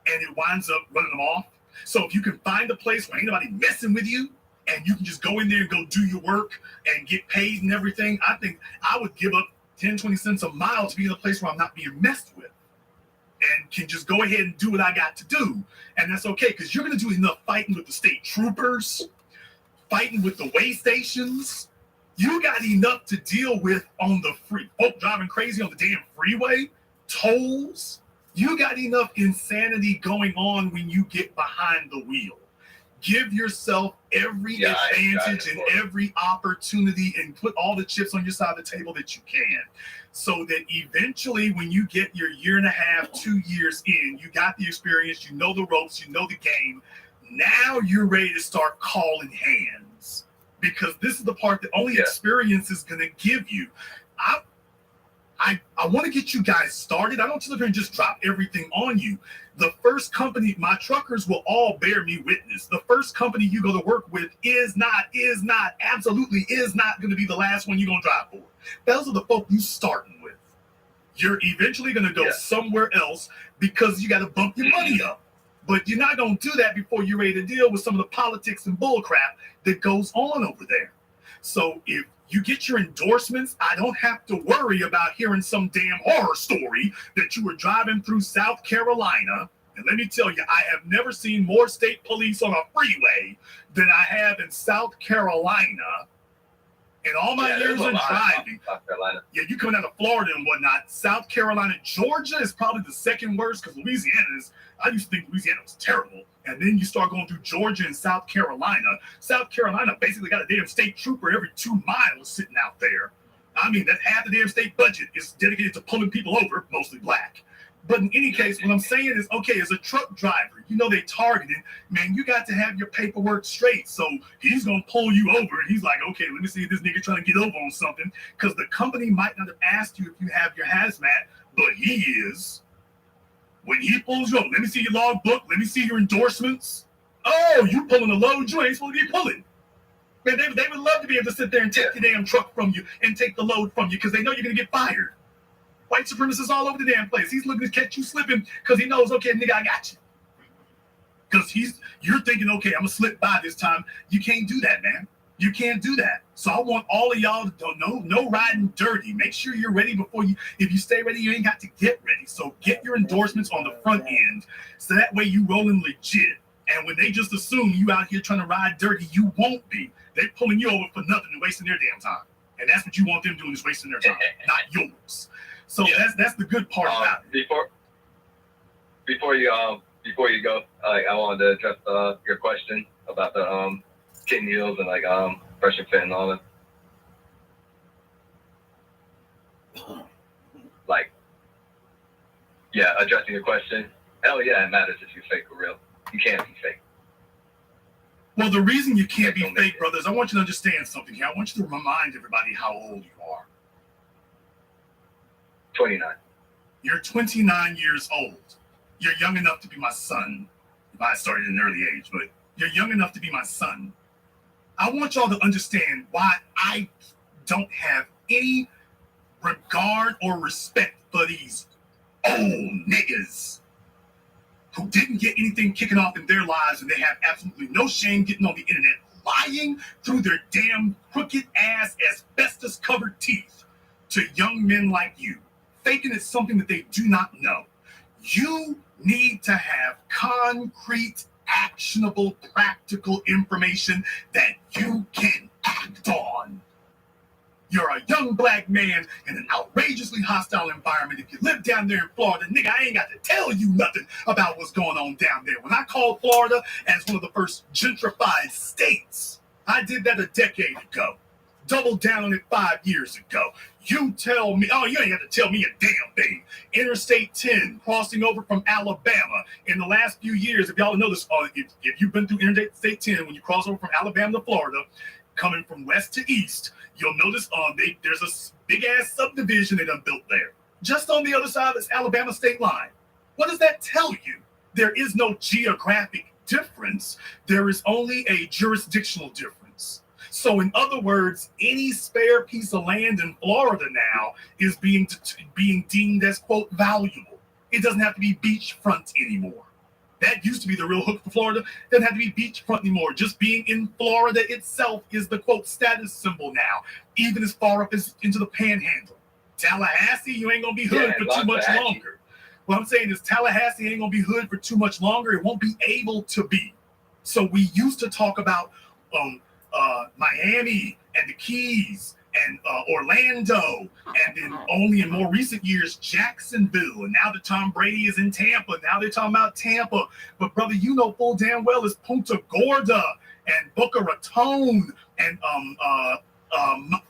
and it winds up running them off. So if you can find a place where ain't nobody messing with you, and you can just go in there and go do your work and get paid and everything, I think I would give up 10, 20 cents a mile to be in a place where I'm not being messed with and can just go ahead and do what I got to do. And that's okay, because you're going to do enough fighting with the state troopers, fighting with the way stations. You got enough to deal with on the folk driving crazy on the damn freeway, tolls. You got enough insanity going on when you get behind the wheel. Give yourself every advantage and every opportunity and put all the chips on your side of the table that you can, so that eventually when you get your 1.5, 2 years in, you got the experience, you know the ropes, you know the game. Now you're ready to start calling hands, because this is the part that only experience is going to give you. I want to get you guys started. I don't sit up here and just drop everything on you. The first company, my truckers will all bear me witness. The first company you go to work with absolutely is not going to be the last one you're going to drive for. Those are the folk you starting with. You're eventually going to go somewhere else because you got to bump your money up. But you're not going to do that before you're ready to deal with some of the politics and bullcrap that goes on over there. So if you get your endorsements, I don't have to worry about hearing some damn horror story that you were driving through South Carolina. And let me tell you, I have never seen more state police on a freeway than I have in South Carolina. In all my years of driving, you coming out of Florida and whatnot, South Carolina, Georgia is probably the second worst, because Louisiana is, I used to think Louisiana was terrible. And then you start going through Georgia and South Carolina. South Carolina basically got a damn state trooper every 2 miles sitting out there. I mean, that half the damn state budget is dedicated to pulling people over, mostly black. But in any case, what I'm saying is, okay, as a truck driver, they targeted, man, you got to have your paperwork straight. So he's going to pull you over. And he's like, okay, let me see if this nigga trying to get over on something. Because the company might not have asked you if you have your hazmat, but he is. When he pulls you over, let me see your logbook. Let me see your endorsements. Oh, you pulling a load you ain't supposed to be pulling. Man, they would love to be able to sit there and take your damn truck from you and take the load from you, because they know you're going to get fired. White supremacists all over the damn place. He's looking to catch you slipping because he knows, okay, nigga, I got you. Because you're thinking, okay, I'm going to slip by this time. You can't do that, man. You can't do that. So I want all of y'all to no riding dirty. Make sure you're ready before if you stay ready, you ain't got to get ready. So get your endorsements on the front end, so that way you rolling legit. And when they just assume you out here trying to ride dirty, you won't be. They're pulling you over for nothing and wasting their damn time. And that's what you want them doing, is wasting their time, not yours. So that's the good part about it. Before you before you go, I wanted to address your question about the kitten heels and like pressure fit and all that. Like, yeah, addressing your question. Hell yeah, it matters if you're fake or real. You can't be fake. Well, the reason you can't be fake, brothers, I want you to understand something here. I want you to remind everybody how old you are. 29. You're 29 years old. You're young enough to be my son. I started at an early age, but you're young enough to be my son. I want y'all to understand why I don't have any regard or respect for these old niggas who didn't get anything kicking off in their lives and they have absolutely no shame getting on the internet lying through their damn crooked ass asbestos covered teeth to young men like you. Faking is something that they do not know. You need to have concrete, actionable, practical information that you can act on. You're a young black man in an outrageously hostile environment. If you live down there in Florida, nigga, I ain't got to tell you nothing about what's going on down there. When I called Florida as one of the first gentrified states, I did that a decade ago. Doubled down on it 5 years ago. You tell me, oh, you ain't got to tell me a damn thing. Interstate 10, crossing over from Alabama. In the last few years, if y'all know this, if you've been through Interstate 10, when you cross over from Alabama to Florida, coming from west to east, you'll notice there's a big-ass subdivision they done built there. Just on the other side of this Alabama state line. What does that tell you? There is no geographic difference. There is only a jurisdictional difference. So in other words, any spare piece of land in Florida now is being deemed as, quote, valuable. It doesn't have to be beachfront anymore. That used to be the real hook for Florida. It doesn't have to be beachfront anymore. Just being in Florida itself is the, quote, status symbol now, even as far up as into the panhandle. Tallahassee, you ain't going to be hood for too much longer. What I'm saying is Tallahassee ain't going to be hood for too much longer. It won't be able to be. So we used to talk about Miami and the Keys and Orlando, and then only in more recent years, Jacksonville, and now that Tom Brady is in Tampa, now they're talking about Tampa. But brother, you know full damn well it's Punta Gorda and Boca Raton and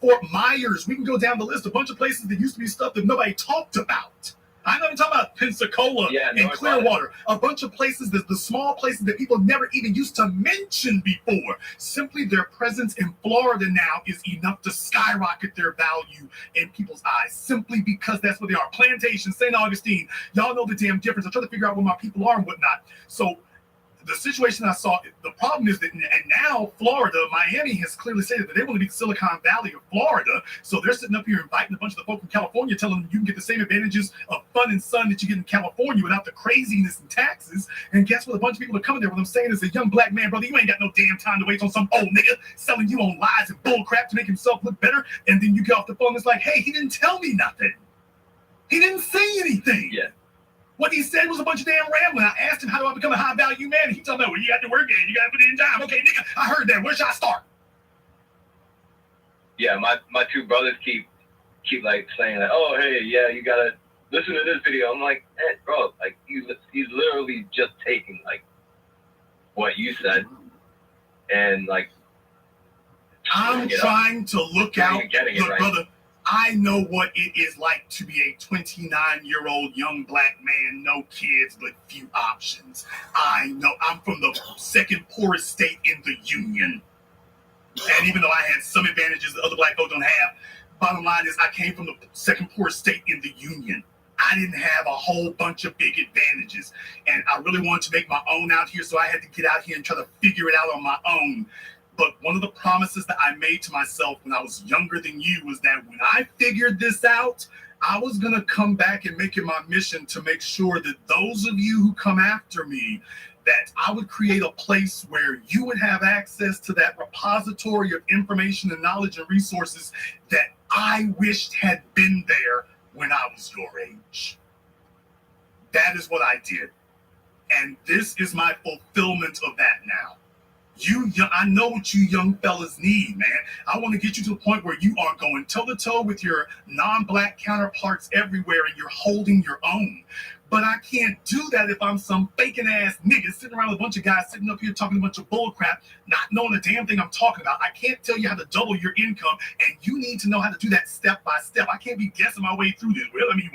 Fort Myers. We can go down the list, a bunch of places that used to be stuff that nobody talked about. I'm not even talking about Pensacola and Clearwater, a bunch of places, the small places that people never even used to mention before. Simply their presence in Florida now is enough to skyrocket their value in people's eyes, simply because that's what they are. Plantation, St. Augustine, y'all know the damn difference. I'm trying to figure out where my people are and whatnot. So the situation I saw, the problem is that, and now Florida, Miami has clearly stated that they want to be the Silicon Valley of Florida. So they're sitting up here inviting a bunch of the folk from California, telling them you can get the same advantages of fun and sun that you get in California without the craziness and taxes. And guess what? A bunch of people are coming there. What I'm saying is, a young black man, brother, you ain't got no damn time to wait on some old nigga selling you on lies and bull crap to make himself look better. And then you get off the phone and it's like, hey, he didn't tell me nothing. He didn't say anything. Yeah. What he said was a bunch of damn rambling. I asked him, how do I become a high value man? And he told me, well, you got to work in, you got to put in time. Okay, nigga, I heard that. Where should I start? Yeah, my two brothers keep like saying like, oh, hey, yeah, you got to listen to this video. I'm like, hey, bro, like he's literally just taking like what you said and like. I'm trying to look out. Look, right. Brother, I know what it is like to be a 29-year-old young black man, no kids, but few options. I know I'm from the second poorest state in the union. And even though I had some advantages that other black folks don't have, bottom line is I came from the second poorest state in the union. I didn't have a whole bunch of big advantages. And I really wanted to make my own out here, so I had to get out here and try to figure it out on my own. But one of the promises that I made to myself when I was younger than you was that when I figured this out, I was going to come back and make it my mission to make sure that those of you who come after me, that I would create a place where you would have access to that repository of information and knowledge and resources that I wished had been there when I was your age. That is what I did. And this is my fulfillment of that now. I know what you young fellas need, man. I want to get you to the point where you are going toe-to-toe with your non-black counterparts everywhere and you're holding your own. But I can't do that if I'm some faking ass nigga sitting around with a bunch of guys sitting up here talking a bunch of bull crap, not knowing the damn thing I'm talking about. I can't tell you how to double your income, and you need to know how to do that step by step. I can't be guessing my way through this. Well, I mean,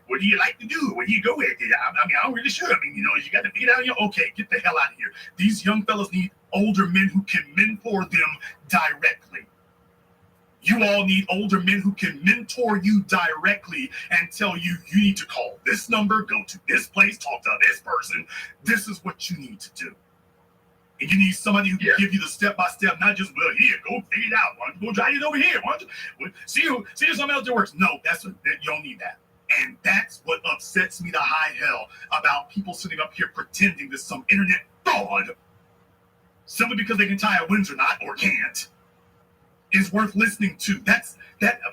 what do you like to do? Where do you go with? I mean, I'm really sure. I mean, you got to figure it out. Okay, get the hell out of here. These young fellas need older men who can mentor them directly. You all need older men who can mentor you directly and tell you, you need to call this number, go to this place, talk to this person. This is what you need to do. And you need somebody who can give you the step-by-step, not just, well, here, go figure it out. Why don't you go try it over here? Why don't you see if something else that works? No, you don't need that. And that's what upsets me to high hell about people sitting up here pretending there's some internet fraud simply because they can tie a Windsor knot or can't. Is worth listening to. That,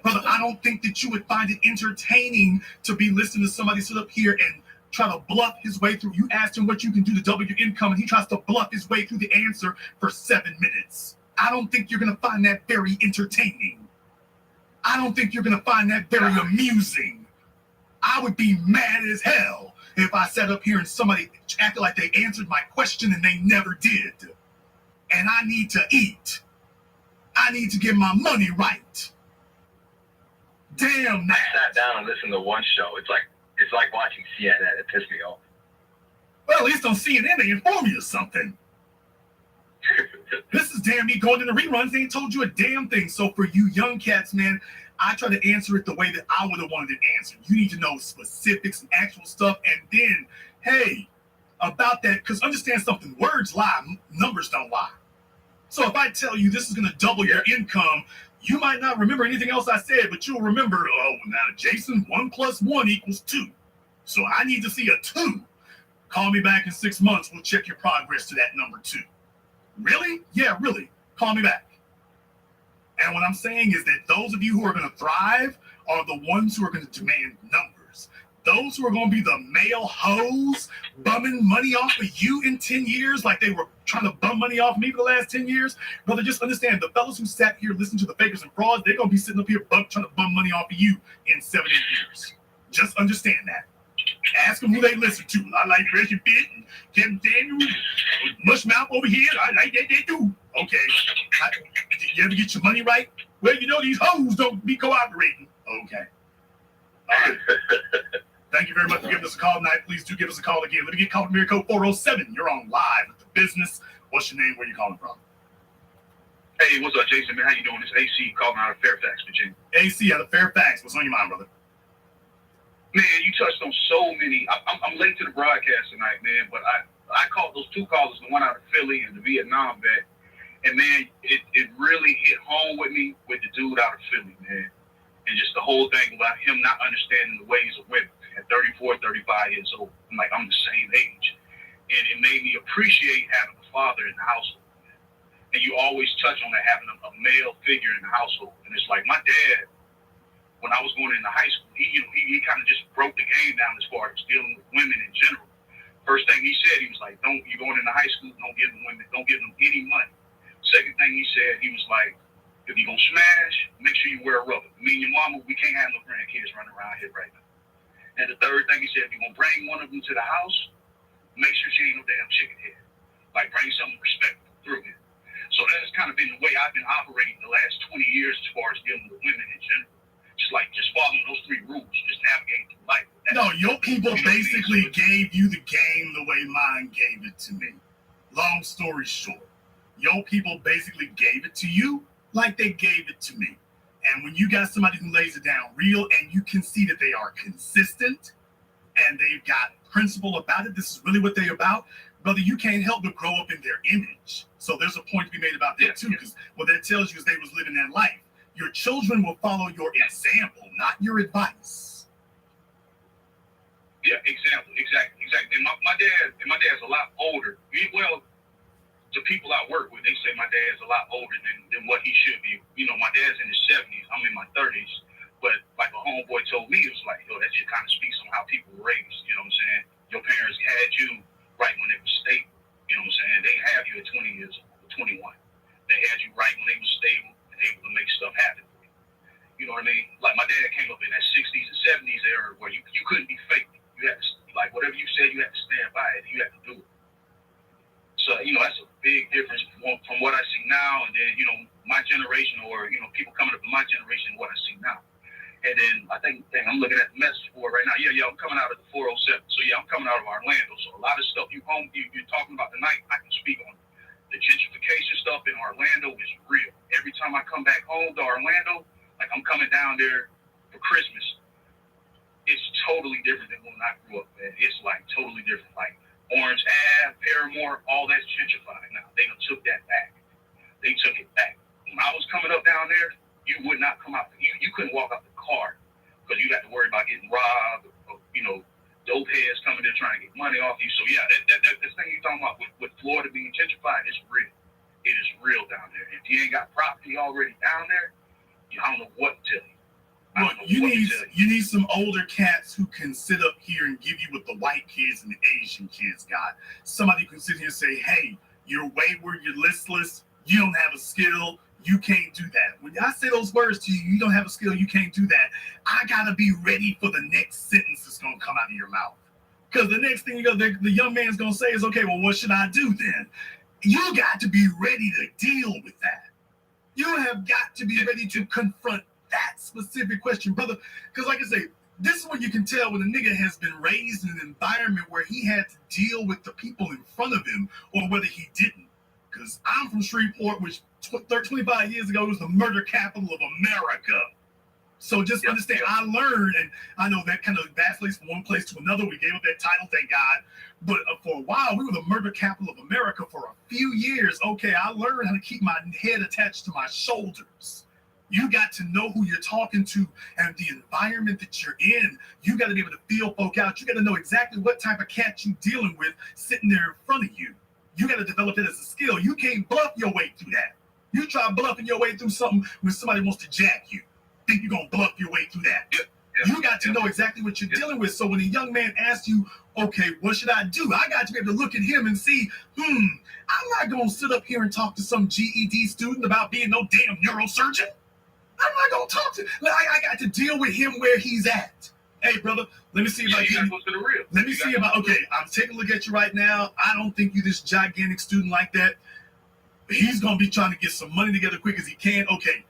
brother. I don't think that you would find it entertaining to be listening to somebody sit up here and try to bluff his way through. You asked him what you can do to double your income, and he tries to bluff his way through the answer for 7 minutes. I don't think you're going to find that very entertaining. I don't think you're going to find that very amusing. I would be mad as hell if I sat up here and somebody acted like they answered my question and they never did. And I need to eat. I need to get my money right. Damn that. I sat down and listened to one show. It's like watching CNN. It pissed me off. Well, at least on CNN they inform you of something. This is damn me going into reruns. They ain't told you a damn thing. So for you young cats, man, I try to answer it the way that I would have wanted it answered. You need to know specifics and actual stuff. And then, hey, about that, because understand something. Words lie. Numbers don't lie. So if I tell you this is going to double your income, you might not remember anything else I said, but you'll remember, oh, now, Jason, 1 + 1 = 2. So I need to see a 2. Call me back in 6 months. We'll check your progress to that number 2. Really? Yeah, really. Call me back. And what I'm saying is that those of you who are going to thrive are the ones who are going to demand numbers. Those who are going to be the male hoes bumming money off of you in 10 years like they were trying to bum money off me for the last 10 years. Brother, just understand, the fellas who sat here listening to the fakers and frauds, they're going to be sitting up here trying to bum money off of you in 7 8 years. Just understand that. Ask them who they listen to. I like Fresh and Fit and Kevin Daniels, Mushmouth over here. I like that they do. Okay. You ever get your money right? Well, these hoes don't be cooperating. Okay. All right. Thank you very much for giving us a call tonight. Please do give us a call again. Let me get called from code 407. You're on live with the business. What's your name? Where you calling from? Hey, what's up, Jason, man? How you doing? It's AC calling out of Fairfax, Virginia. AC out of Fairfax. What's on your mind, brother? Man, you touched on so many. I'm late to the broadcast tonight, man, but I called those 2 callers, the one out of Philly and the Vietnam vet. And, man, it really hit home with me with the dude out of Philly, man. And just the whole thing about him not understanding the ways of women. At 34, 35 years old, I'm the same age. And it made me appreciate having a father in the household. And you always touch on that, having a male figure in the household. And it's like my dad, when I was going into high school, he kind of just broke the game down as far as dealing with women in general. First thing he said, he was like, you're going into high school, don't give them any money. Second thing he said, he was like, if you're going to smash, make sure you wear a rubber. Me and your mama, we can't have no grandkids running around here right now. And the third thing he said, if you're going to bring one of them to the house, make sure she ain't no damn chicken head. Bring something respectful through it. So that's kind of been the way I've been operating the last 20 years as far as dealing with women in general. Just following those 3 rules, just navigating through life. No, your people basically gave you the game the way mine gave it to me. Long story short, your people basically gave it to you like they gave it to me. And when you got somebody who lays it down real and you can see that they are consistent and they've got principle about it, this is really what they're about, brother, you can't help but grow up in their image. So there's a point to be made about that too, because what that tells you is they was living that life. Your children will follow your example, not your advice. Yeah, exactly. And my dad's a lot older. Well, to people I work with, they say my dad's a lot older than what he should be. My dad's in his 70s. I'm in my 30s. But like a homeboy told me, it was like, that just kind of speaks on how people were raised. You know what I'm saying? Your parents had you right when they were stable. You know what I'm saying? They have you at 20 years old, 21. They had you right when they were stable and able to make stuff happen for you. You know what I mean? Like my dad came up in that 60s and 70s era where you couldn't be fake. You had to, generation, or people coming up in my generation, what I see now. And then I think, I'm looking at the message board right now. Yeah, I'm coming out of the 407. So yeah, I'm coming out of Orlando. So a lot of stuff you're talking about tonight, I can speak on. The gentrification stuff in Orlando is real. Every time I come back home to Orlando, like I'm coming down there for Christmas, it's totally different than when I grew up, man. It's like totally different. Like Orange Ave, Paramore, all that's gentrified now. They done took that back. They took it back. When I was coming up down there, you would not come out. You couldn't walk out the car because you had to worry about getting robbed, or dope heads coming there trying to get money off you. So yeah, that thing you're talking about with Florida being gentrified is real. It is real down there. If you ain't got property already down there, I don't know what to tell you. Well, you need some older cats who can sit up here and give you what the white kids and the Asian kids got. Somebody who can sit here and say, hey, you're wayward, you're listless, you don't have a skill, you can't do that. When I say those words to you, you don't have a skill, you can't do that, I gotta be ready for the next sentence that's gonna come out of your mouth. Because the next thing the young man's gonna say is, okay, well, what should I do then? You got to be ready to deal with that. You have got to be ready to confront that specific question, brother. Because like I say, this is what you can tell when a nigga has been raised in an environment where he had to deal with the people in front of him, or whether he didn't. Because I'm from Shreveport, which 25 years ago was the murder capital of America. So just understand, I learned, and I know that kind of vacillates from one place to another. We gave up that title, thank God. But for a while, we were the murder capital of America for a few years. Okay, I learned how to keep my head attached to my shoulders. You got to know who you're talking to and the environment that you're in. You got to be able to feel folk out. You got to know exactly what type of cat you're dealing with sitting there in front of you. You got to develop it as a skill. You can't bluff your way through that. You try bluffing your way through something when somebody wants to jack you. Think you're going to bluff your way through that. You got to know exactly what you're dealing with. So when a young man asks you, okay, what should I do? I got to be able to look at him and see, I'm not going to sit up here and talk to some GED student about being no damn neurosurgeon. I'm not going to talk to him. I got to deal with him where he's at. Hey, brother, let me see if I can. Let me see about, okay, I'm taking a look at you right now. I don't think you're this gigantic student like that. He's going to be trying to get some money together quick as he can. Okay,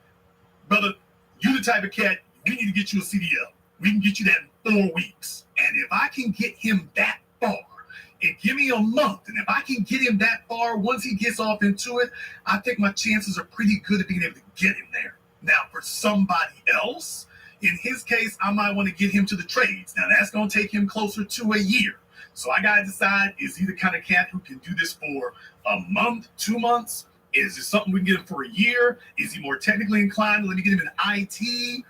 brother, you the type of cat, we need to get you a CDL. We can get you that in 4 weeks. And if I can get him that far, and give me a month, and if I can get him that far, once he gets off into it, I think my chances are pretty good at being able to get him there. Now, for somebody else, in his case, I might want to get him to the trades. Now, that's going to take him closer to a year. So I got to decide, is he the kind of cat who can do this for a month, 2 months? Is it something we can get him for a year? Is he more technically inclined? Let me get him in IT.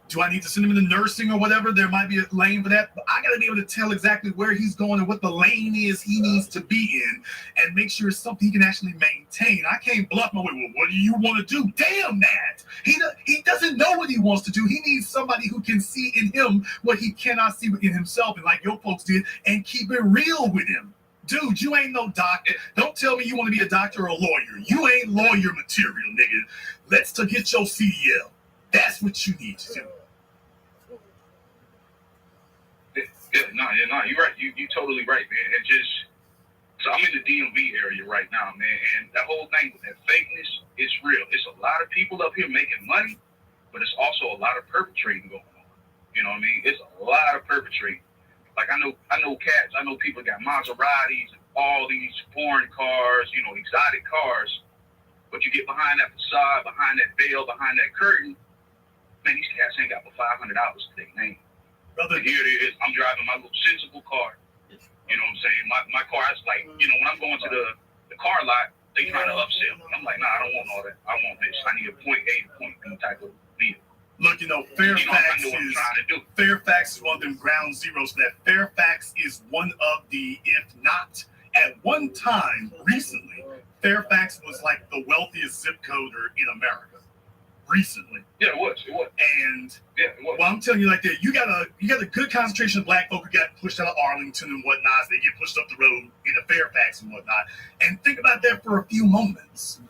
Do I need to send him into nursing or whatever? There might be a lane for that. But I got to be able to tell exactly where he's going and what the lane is he needs to be in and make sure it's something he can actually maintain. I can't bluff my way. Well, what do you want to do? Damn that. He doesn't know what he wants to do. He needs somebody who can see in him what he cannot see within himself, and like your folks did, and keep it real with him. Dude, you ain't no doctor. Don't tell me you want to be a doctor or a lawyer. You ain't lawyer material, nigga. Let's get your CDL. That's what you need to do. No, you're right. You totally right, man. And so I'm in the DMV area right now, man. And that whole thing with that fakeness, it's real. It's a lot of people up here making money, but it's also a lot of perpetrating going on. You know what I mean? It's a lot of perpetrating. Like I know cats, I know people got Maseratis and all these foreign cars, exotic cars. But you get behind that facade, behind that veil, behind that curtain, man, these cats ain't got but $500 to their name. Brother, and here it is. I'm driving my little sensible car. You know what I'm saying? My car is like, when I'm going to the car lot, they trying to upsell me. I'm like, nah, I don't want all that. I want this. I need a point A to point B type of vehicle. Look, Fairfax is one of them ground zeros. That Fairfax is one of the, if not at one time recently, Fairfax was like the wealthiest zip code in America. Recently. Yeah, it was. And well, I'm telling you like that, you got a good concentration of black folk who got pushed out of Arlington and whatnot. They get pushed up the road into Fairfax and whatnot. And think about that for a few moments.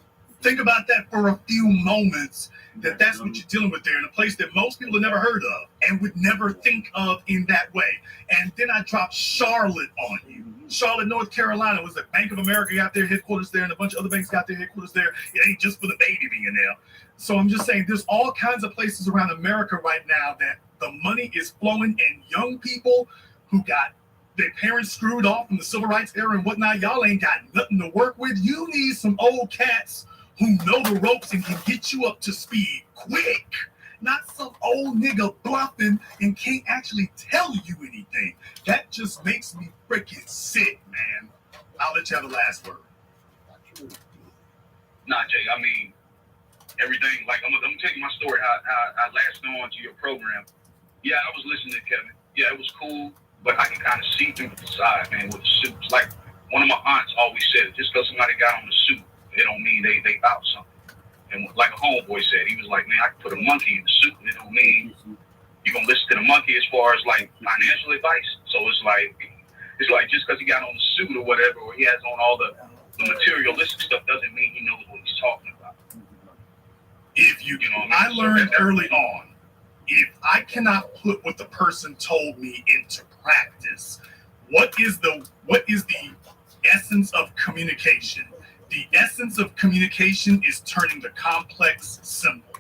that that's what you're dealing with there in a place that most people have never heard of and would never think of in that way. And then I dropped Charlotte on you. Charlotte, North Carolina was the Bank of America got their headquarters there, and a bunch of other banks got their headquarters there. It ain't just for the baby being there. So I'm just saying there's all kinds of places around America right now that the money is flowing, and young people who got their parents screwed off from the civil rights era and whatnot, y'all ain't got nothing to work with. You need some old cats who know the ropes and can get you up to speed quick. Not some old nigga bluffing and can't actually tell you anything. That just makes me freaking sick, man. I'll let you have the last word. Nah, Jay, I mean, everything, like, I'm gonna tell you my story, how I latched on to your program. Yeah, I was listening to Kevin. Yeah, it was cool, but I can kind of see through the facade, man, with the suits. Like, one of my aunts always said, just because somebody got on the suit, it don't mean they out something. And like a homeboy said, he was like, man, I can put a monkey in the suit, and it don't mean you're going to listen to the monkey as far as, like, financial advice. So it's like just because he got on the suit or whatever, or he has on all the materialistic stuff, doesn't mean he knows what he's talking about. If you know what I mean? I learned early on, if I cannot put what the person told me into practice, what is the essence of communication? The essence of communication is turning the complex simple.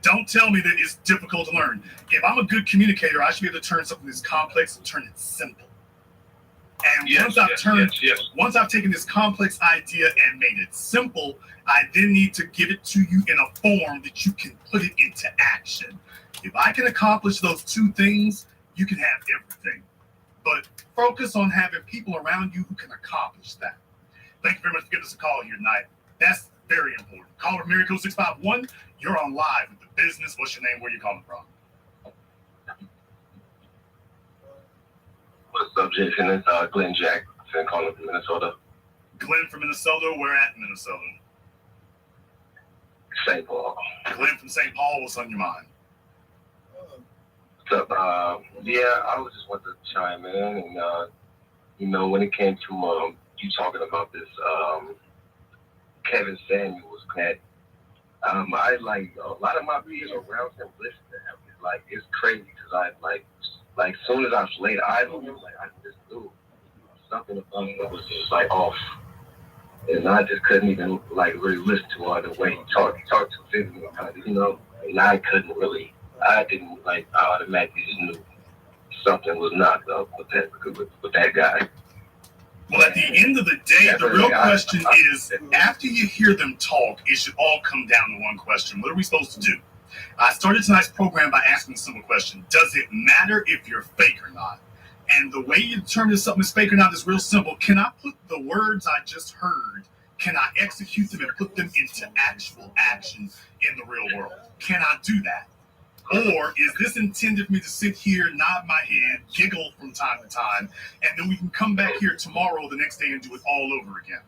Don't tell me that it's difficult to learn. If I'm a good communicator, I should be able to turn something that's complex and turn it simple. And once I've taken this complex idea and made it simple, I then need to give it to you in a form that you can put it into action. If I can accomplish those two things, you can have everything. But focus on having people around you who can accomplish that. Thank you very much for giving us a call here tonight. That's very important. Caller Miracle 651, you're on live with the business. What's your name? Where are you calling from? What's up, Jason? It's Glenn Jackson calling from Minnesota. Glenn from Minnesota. Where at Minnesota? St. Paul. Glenn from St. Paul. What's on your mind? What's up? Yeah, I was just wanted to chime in, and when it came to you talking about this Kevin Samuels, that I like a lot of my videos around him. Listen to him. It's crazy because I as soon as I laid eyes on him, I just knew something about him was just off, and I just couldn't even really listen to the way he talked. He talked too physically, and I didn't I automatically just knew something was not up with that guy. Well, at the end of the day, the real question is, after you hear them talk, it should all come down to one question. What are we supposed to do? I started tonight's program by asking a simple question. Does it matter if you're fake or not? And the way you determine if something is fake or not is real simple. Can I put the words I just heard, can I execute them and put them into actual action in the real world? Can I do that? Or is this intended for me to sit here, nod my head, giggle from time to time, and then we can come back here tomorrow or the next day and do it all over again?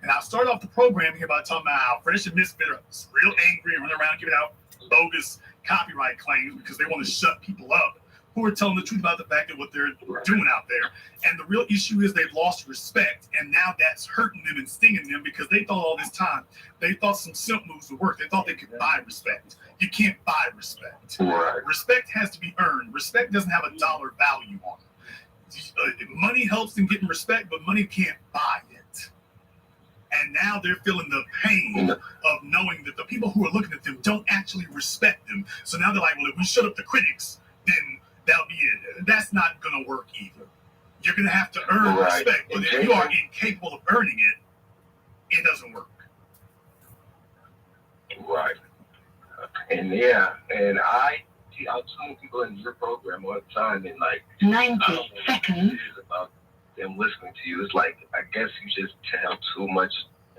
And I'll start off the program here by talking about how Fresh and Misfit are real angry and running around giving out bogus copyright claims because they want to shut people up who are telling the truth about the fact of what they're doing out there. And the real issue is they've lost respect, and now that's hurting them and stinging them because they thought all this time, they thought some simp moves would work. They thought they could buy respect. You can't buy respect. Respect has to be earned. Respect doesn't have a dollar value on it. Money helps in getting respect, but money can't buy it. And now they're feeling the pain of knowing that the people who are looking at them don't actually respect them. So now they're like, well, if we shut up the critics, then that'll be it. That's not going to work either. You're going to have to earn respect. But if you are incapable of earning it, it doesn't work. Right. And I'll tell people in your program all the time, and 90 seconds about them listening to you. It's I guess you just tell too much.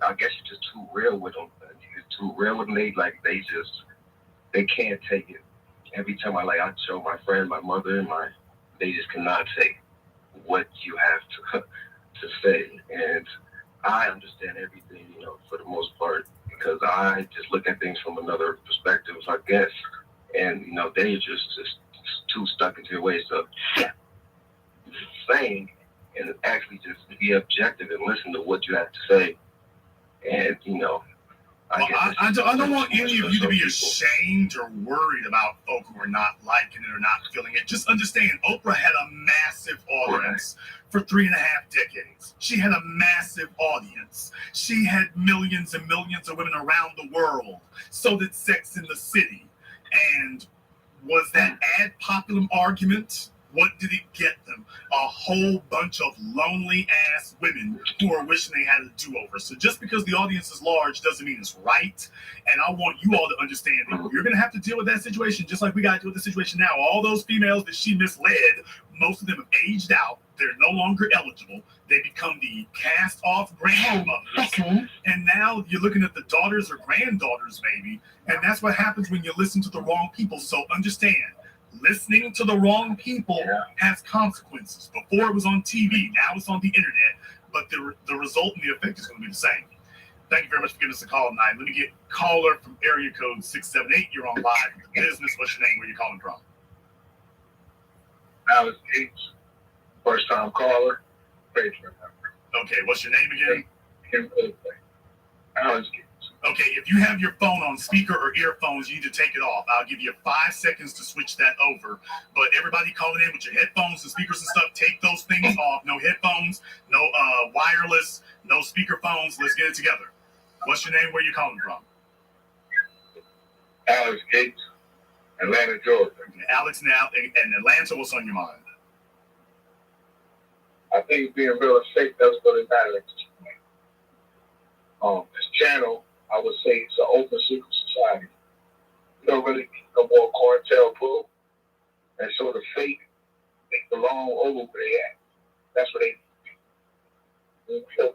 I guess you're just too real with them. You're too real with them. They can't take it. Every time I show my friend, my mother, they just cannot take what you have to say. And I understand everything, for the most part, because I just look at things from another perspective, I guess. And, they're just too stuck into their ways of saying and actually just be objective and listen to what you have to say. And, I don't want any of you to be ashamed or worried about folk who are not liking it or not feeling it. Just understand, Oprah had a massive audience for 3.5 decades. She had a massive audience. She had millions and millions of women around the world. So did Sex in the City. And was that ad populum argument? What did it get them? A whole bunch of lonely ass women who are wishing they had a do-over. So just because the audience is large doesn't mean it's right. And I want you all to understand that you're going to have to deal with that situation just like we got to deal with the situation now. All those females that she misled, most of them have aged out. They're no longer eligible. They become the cast-off grandmothers. And now you're looking at the daughters or granddaughters, maybe. And that's what happens when you listen to the wrong people. So understand, listening to the wrong people has consequences. Before it was on TV, now it's on the internet, but the result and the effect is going to be the same. Thank you very much for giving us a call tonight. Let me get caller from area code 678. You're on live with the business. What's your name? Where you calling from? Alex Gates, first time caller. Okay, what's your name again? Alex Gates. Okay, if you have your phone on speaker or earphones, you need to take it off. I'll give you 5 seconds to switch that over. But everybody calling in with your headphones and speakers and stuff, take those things off. No headphones, no wireless, no speaker phones. Let's get it together. What's your name? Where you calling from? Alex Gates, Atlanta, Georgia. Okay, Alex now in Atlanta, what's on your mind? I think being real estate doesn't really matter at this point. This channel, I would say it's an open secret society. You don't really need no more cartel pull. And so the fake, they belong over where they at. That's where they need to be. We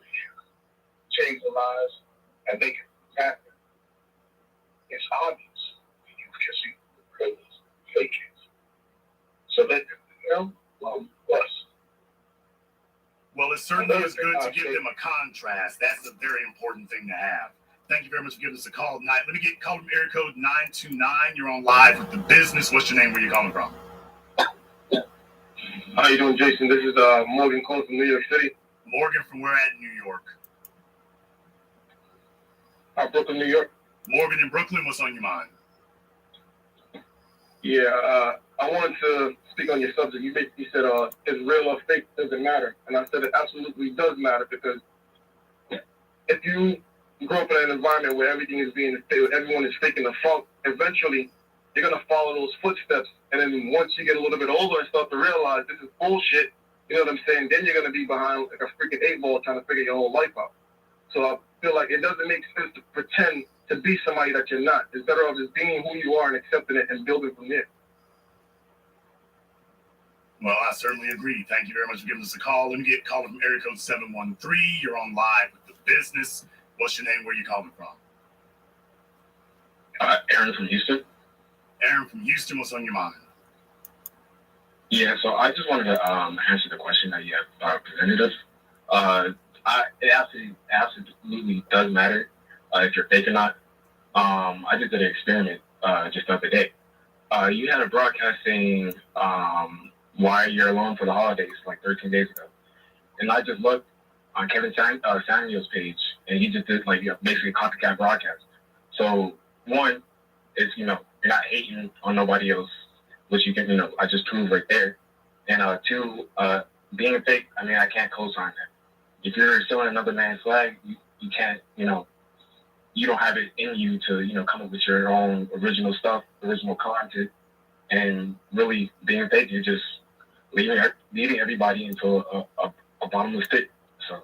change the lives and make it happen. It's obvious. You can see the real fake is. So let them us. Well, it certainly is good to give them a contrast. That's a very important thing to have. Thank you very much for giving us a call tonight. Let me get called from area code 929. You're on live with the business. What's your name? Where you calling from? How you doing, Jason? This is Morgan calling from New York City. Morgan from where at New York? Brooklyn, New York. Morgan in Brooklyn, what's on your mind? Yeah, I wanted to speak on your subject. You basically said is real or fake doesn't matter. And I said it absolutely does matter, because if you grow up in an environment where everything is being fake, everyone is faking the funk, eventually you're going to follow those footsteps. And then once you get a little bit older and start to realize this is bullshit, you know what I'm saying, then you're going to be behind like a freaking 8-ball trying to figure your whole life out. So I feel like it doesn't make sense to pretend to be somebody that you're not. It's better off just being who you are and accepting it and building from there. Well, I certainly agree. Thank you very much for giving us a call. Let me get called from area code 713. You're on live with the business. What's your name? Where are you calling from? Aaron from Houston. Aaron from Houston, what's on your mind? Yeah, so I just wanted to answer the question that you have presented us. It absolutely does matter if you're fake or not. I just did an experiment just the other day. You had a broadcast saying why you're alone for the holidays like 13 days ago. And I just looked on Kevin Samuel's page, and he just did basically a copycat broadcast. So one is, you're not hating on nobody else, which you can, I just proved right there. And two, being fake, I can't co-sign that. If you're stealing another man's flag, you can't, you don't have it in you to, come up with your own original stuff, original content. And really being fake, you're just leading everybody into a bottomless pit. So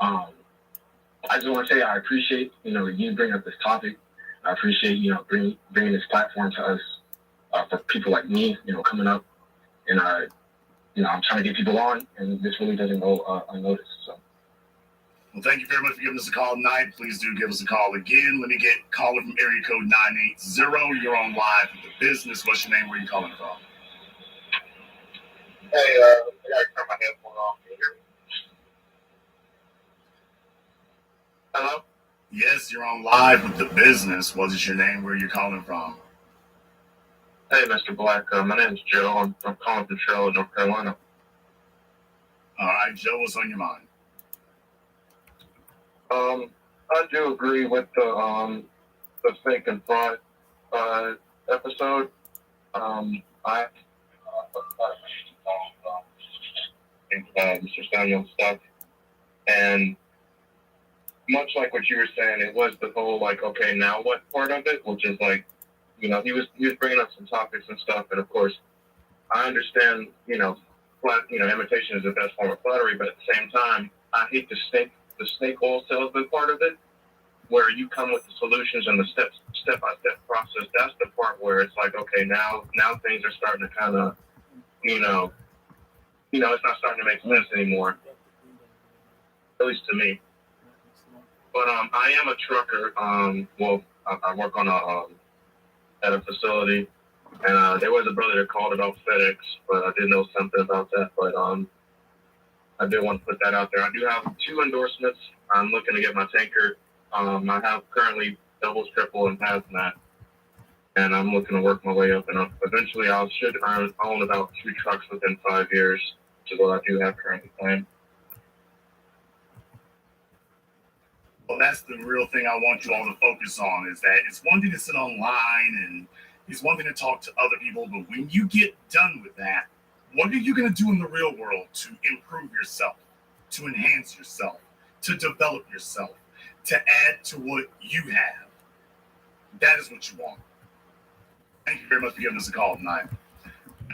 I just want to say I appreciate, you bringing up this topic. I appreciate, bringing this platform to us for people like me, coming up. And, I'm trying to get people on, and this really doesn't go unnoticed. So. Well, thank you very much for giving us a call tonight. Please do give us a call again. Let me get caller from area code 980. You're on live with the business. What's your name? Where are you calling from? Hey, I gotta turn my headphone off. Can you hear me? Hello? Yes, you're on live with the business. What is your name? Where are you calling from? Hey, Mr. Black. My name is Joe. I'm calling from Charlotte, North Carolina. All right, Joe, what's on your mind? I do agree with the fake and fraud episode. I Mr. Samuel stuff, and much like what you were saying, it was the whole like, okay, now what part of it, which is like, he was bringing up some topics and stuff, and of course, I understand, imitation is the best form of flattery, but at the same time, I hate the snake oil salesman part of it, where you come with the solutions and the step by step process. That's the part where it's like, okay, now things are starting to kind of, it's not starting to make sense anymore, at least to me. But I am a trucker. I work on at a facility, and there was a brother that called it off FedEx, but I didn't know something about that. But I did want to put that out there. I do have 2 endorsements. I'm looking to get my tanker. I have currently doubles, triple, and hazmat, and I'm looking to work my way up. And eventually, I should own about 2 trucks within 5 years, which is what I do have currently planned. Well, that's the real thing I want you all to focus on, is that it's one thing to sit online and it's one thing to talk to other people, but when you get done with that, what are you going to do in the real world to improve yourself, to enhance yourself, to develop yourself, to add to what you have? That is what you want. Thank you very much for giving us a call tonight.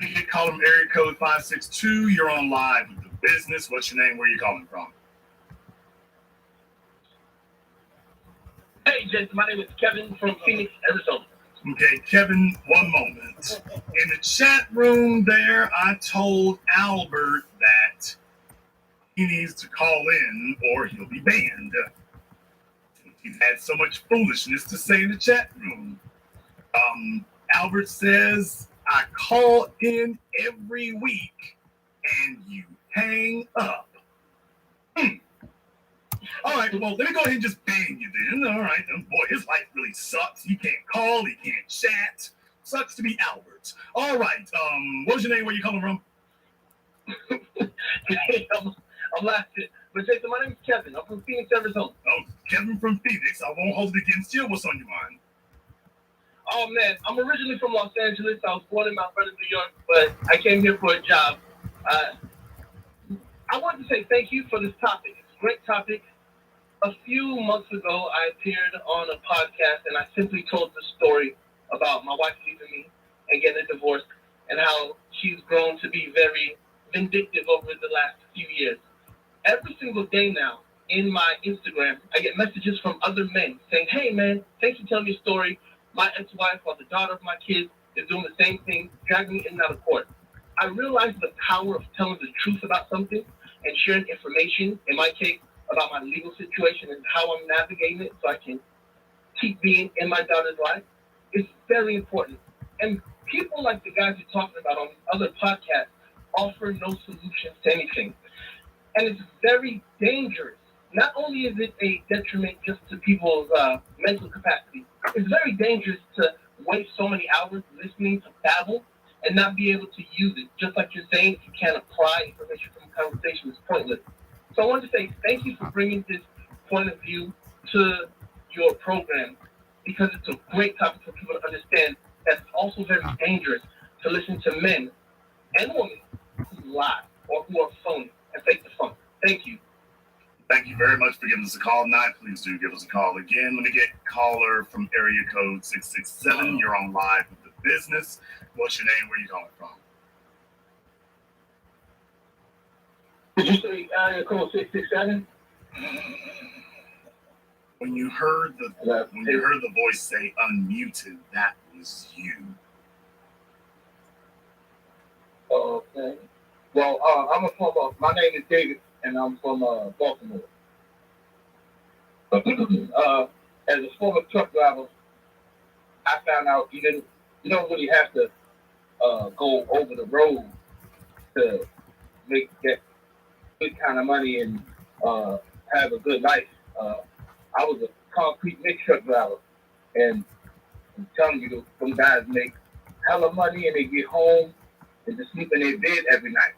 You call them area code 562. You're on live with the business. What's your name? Where are you calling from? Hey, Jason, my name is Kevin from Phoenix, Arizona. Okay, Kevin, one moment. In the chat room there, I told Albert that he needs to call in or he'll be banned. He's had so much foolishness to say in the chat room. Albert says, I call in every week and you hang up. All right, well, let me go ahead and just ban you then. All right, boy, his life really sucks. He can't call, he can't chat. Sucks to be Albert. All right, what was your name? Where you coming from? I'm laughing. But Jason, my name is Kevin. I'm from Phoenix, Arizona. Oh, Kevin from Phoenix. I won't hold it against you. What's on your mind? Oh, man, I'm originally from Los Angeles. I was born in Mount Vernon, New York, but I came here for a job. I wanted to say thank you for this topic. It's a great topic. A few months ago, I appeared on a podcast, and I simply told the story about my wife leaving me and getting a divorce, and how she's grown to be very vindictive over the last few years. Every single day now, in my Instagram, I get messages from other men saying, hey, man, thanks for telling me a story. My ex-wife, or the daughter of my kids, is doing the same thing, dragging me in and out of court. I realized the power of telling the truth about something and sharing information, in my case, about my legal situation and how I'm navigating it so I can keep being in my daughter's life is very important. And people like the guys you're talking about on other podcasts offer no solutions to anything. And it's very dangerous. Not only is it a detriment just to people's mental capacity, it's very dangerous to waste so many hours listening to babble and not be able to use it. Just like you're saying, if you can't apply information from a conversation, it's pointless. So I wanted to say thank you for bringing this point of view to your program, because it's a great topic for people to understand that it's also very dangerous to listen to men and women who lie or who are phony and fake the funk. Thank you. Thank you very much for giving us a call tonight. Please do give us a call again. Let me get caller from area code 667. You're on live with the business. What's your name? Where are you calling from? Did you say area code 667? When you heard the voice say unmuted, that was you. Okay. Well, my name is David, and I'm from Baltimore. As a former truck driver, I found out you don't really have to go over the road to make that good kind of money and have a good life. I was a concrete mix truck driver, and I'm telling you, some guys make hella money and they get home and just sleep in their bed every night.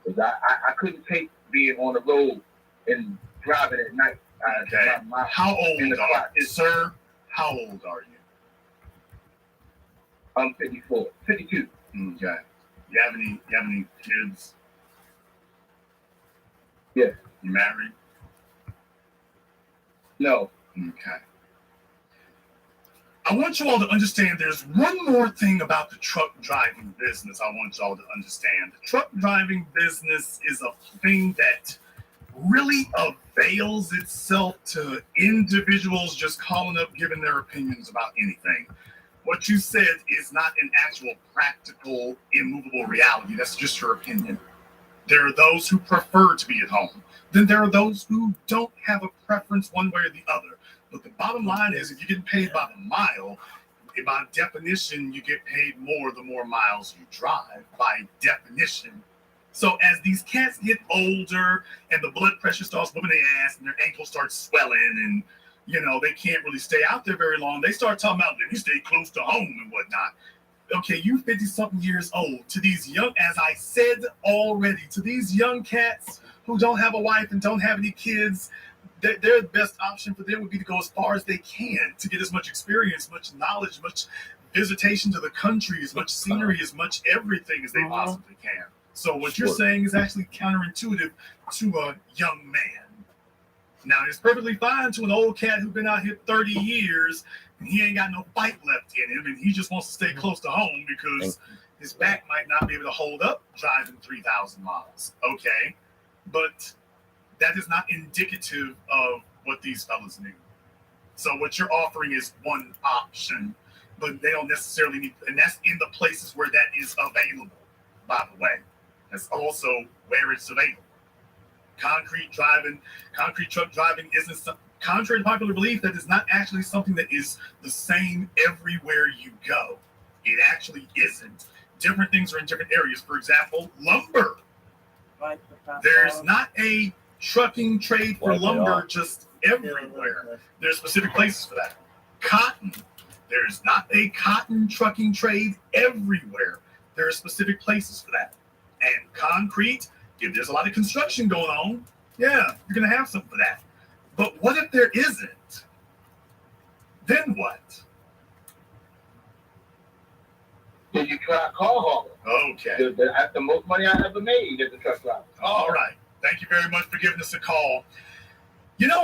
Because I couldn't take being on the road and driving at night. Okay. How old are you? Sir, how old are you? I'm 54. 52. Okay. You have any kids? Yes. You married? No. Okay. I want you all to understand there's one more thing about the truck driving business I want y'all to understand. The truck driving business is a thing that really avails itself to individuals just calling up, giving their opinions about anything. What you said is not an actual practical, immovable reality. That's just your opinion. There are those who prefer to be at home. Then there are those who don't have a preference one way or the other. But the bottom line is, if you're getting paid by the mile, by definition, you get paid more the more miles you drive, by definition. So as these cats get older and the blood pressure starts moving their ass and their ankles start swelling and, they can't really stay out there very long, they start talking about, let me stay close to home and whatnot. Okay, you 50-something years old. To these young, as I said already, to these young cats who don't have a wife and don't have any kids, their best option for them would be to go as far as they can to get as much experience, much knowledge, much visitation to the country, as much scenery, as much everything as they possibly can. So what you're saying is actually counterintuitive to a young man. Now, it's perfectly fine to an old cat who's been out here 30 years and he ain't got no fight left in him and he just wants to stay close to home because his back might not be able to hold up driving 3,000 miles. Okay, but that is not indicative of what these fellas need. So what you're offering is one option, but they don't necessarily need, and that's in the places where that is available, by the way. That's also where it's available. Concrete truck driving isn't something, contrary to popular belief, that is not actually something that is the same everywhere you go. It actually isn't. Different things are in different areas. For example, lumber. There's not a trucking trade for lumber just everywhere. There's specific places for that. Cotton. There's not a cotton trucking trade everywhere. There are specific places for that. And concrete, if there's a lot of construction going on, yeah, you're going to have something for that. But what if there isn't? Then what? Then you try to call home. Okay. That's the most money I ever made as a truck driver. All right. Thank you very much for giving us a call.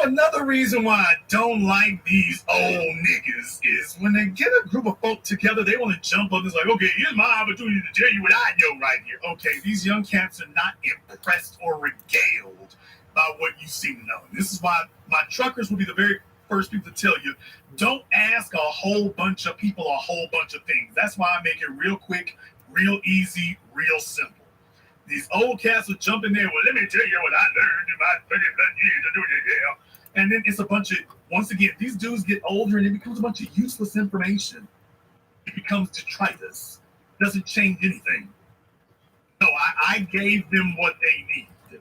Another reason why I don't like these old niggas is when they get a group of folk together, they want to jump up and it's like, okay, here's my opportunity to tell you what I know right here. Okay, these young cats are not impressed or regaled by what you seem to know. And this is why my truckers will be the very first people to tell you, don't ask a whole bunch of people a whole bunch of things. That's why I make it real quick, real easy, real simple. These old cats will jump in there, well, let me tell you what I learned in my 30 years of doing it here. And then it's a bunch of, once again, these dudes get older and it becomes a bunch of useless information. It becomes detritus. Doesn't change anything. No, I gave them what they need.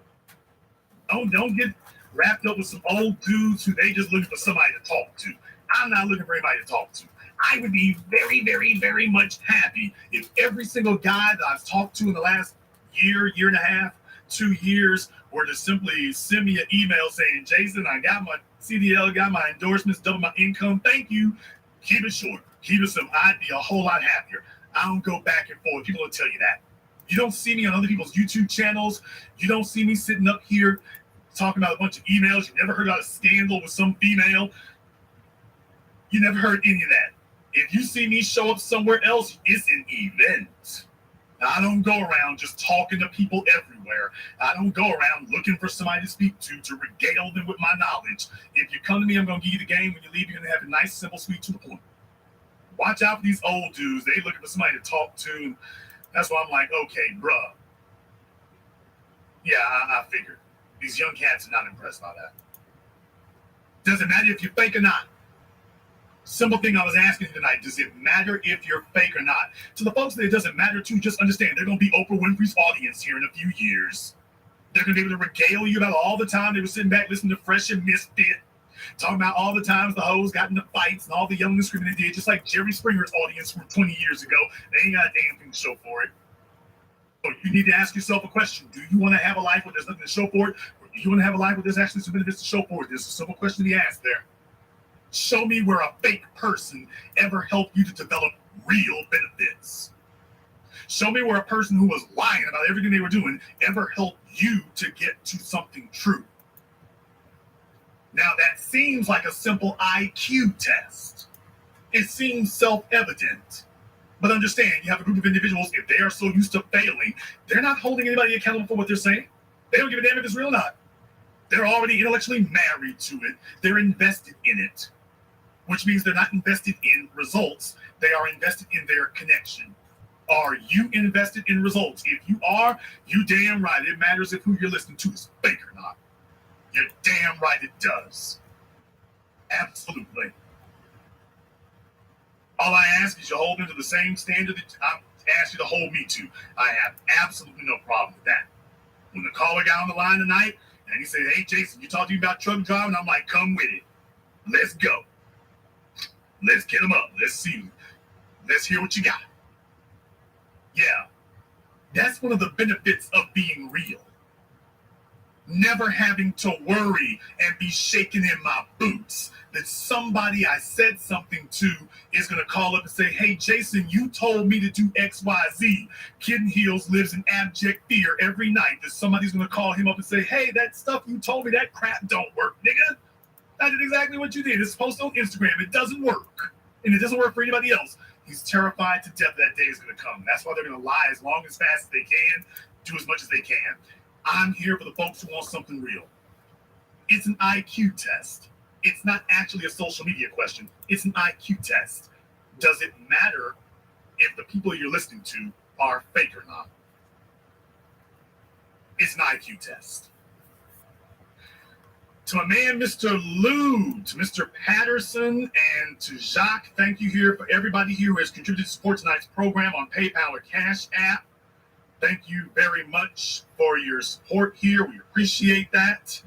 Don't get wrapped up with some old dudes who they just looking for somebody to talk to. I'm not looking for anybody to talk to. I would be very, very, very much happy if every single guy that I've talked to in the last year and a half, 2 years, or to simply send me an email saying, Jason, I got my CDL, got my endorsements, double my income. Thank you. Keep it short. Keep it simple. I'd be a whole lot happier. I don't go back and forth. People will tell you that. You don't see me on other people's YouTube channels. You don't see me sitting up here talking about a bunch of emails. You never heard about a scandal with some female. You never heard any of that. If you see me show up somewhere else, it's an event. I don't go around just talking to people everywhere. I don't go around looking for somebody to speak to regale them with my knowledge. If you come to me, I'm going to give you the game. When you leave, you're going to have a nice, simple, sweet, to the point. Watch out for these old dudes. They looking for somebody to talk to. And that's why I'm like, okay, bruh. Yeah, I figured. These young cats are not impressed by that. Doesn't matter if you're fake or not. Simple thing I was asking tonight, does it matter if you're fake or not? To the folks that it doesn't matter to, just understand they're going to be Oprah Winfrey's audience here in a few years. They're going to be able to regale you about all the time they were sitting back listening to Fresh and Misfit, talking about all the times the hoes got into fights and all the young and screaming they did, just like Jerry Springer's audience from 20 years ago. They ain't got a damn thing to show for it. So you need to ask yourself a question. Do you want to have a life where there's nothing to show for it? Where If you want to have a life where there's actually some benefits to show for it, there's a simple question to be asked there. Show me where a fake person ever helped you to develop real benefits. Show me where a person who was lying about everything they were doing ever helped you to get to something true. Now, that seems like a simple IQ test. It seems self-evident. But understand, you have a group of individuals, if they are so used to failing, they're not holding anybody accountable for what they're saying. They don't give a damn if it's real or not. They're already intellectually married to it. They're invested in it, which means they're not invested in results. They are invested in their connection. Are you invested in results? If you are, you damn right. It matters if who you're listening to is fake or not. You're damn right it does. Absolutely. All I ask is you hold them to the same standard that I asked you to hold me to. I have absolutely no problem with that. When the caller got on the line tonight and he said, hey, Jason, you talked to me about truck driving? I'm like, come with it. Let's go. Let's get them up. Let's see. Let's hear what you got. Yeah. That's one of the benefits of being real. Never having to worry and be shaking in my boots that somebody I said something to is going to call up and say, hey, Jason, you told me to do X, Y, Z. Kitten Heels lives in abject fear every night that somebody's going to call him up and say, hey, that stuff you told me, that crap don't work, nigga. I did exactly what you did. It's posted on Instagram. It doesn't work. And it doesn't work for anybody else. He's terrified to death that day is going to come. That's why they're going to lie as long as fast as they can, do as much as they can. I'm here for the folks who want something real. It's an IQ test. It's not actually a social media question. It's an IQ test. Does it matter if the people you're listening to are fake or not? It's an IQ test. To my man, Mr. Lou, to Mr. Patterson, and to Jacques, thank you here for everybody here who has contributed to support tonight's program on PayPal or Cash App. Thank you very much for your support here. We appreciate that.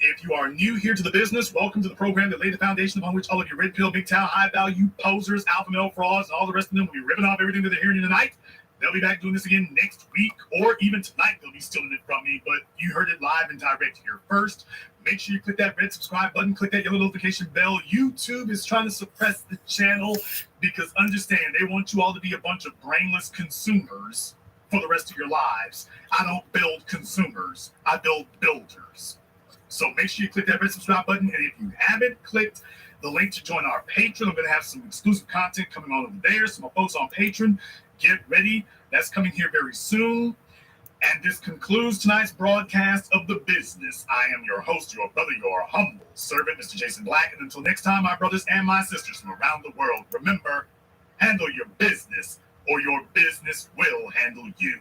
If you are new here to the business, welcome to the program that laid the foundation upon which all of your red pill, big towel, high value posers, alpha male frauds, and all the rest of them will be ripping off everything that they're hearing tonight. They'll be back doing this again next week, or even tonight. They'll be stealing it from me, but you heard it live and direct here first. Make sure you click that red subscribe button, click that yellow notification bell. YouTube is trying to suppress the channel because understand, they want you all to be a bunch of brainless consumers for the rest of your lives. I don't build consumers, I build builders. So make sure you click that red subscribe button. And if you haven't clicked the link to join our Patreon, I'm going to have some exclusive content coming on over there. So my folks on Patreon, get ready. That's coming here very soon. And this concludes tonight's broadcast of The Business. I am your host, your brother, your humble servant, Mr. Jason Black. And until next time, my brothers and my sisters from around the world, remember, handle your business or your business will handle you.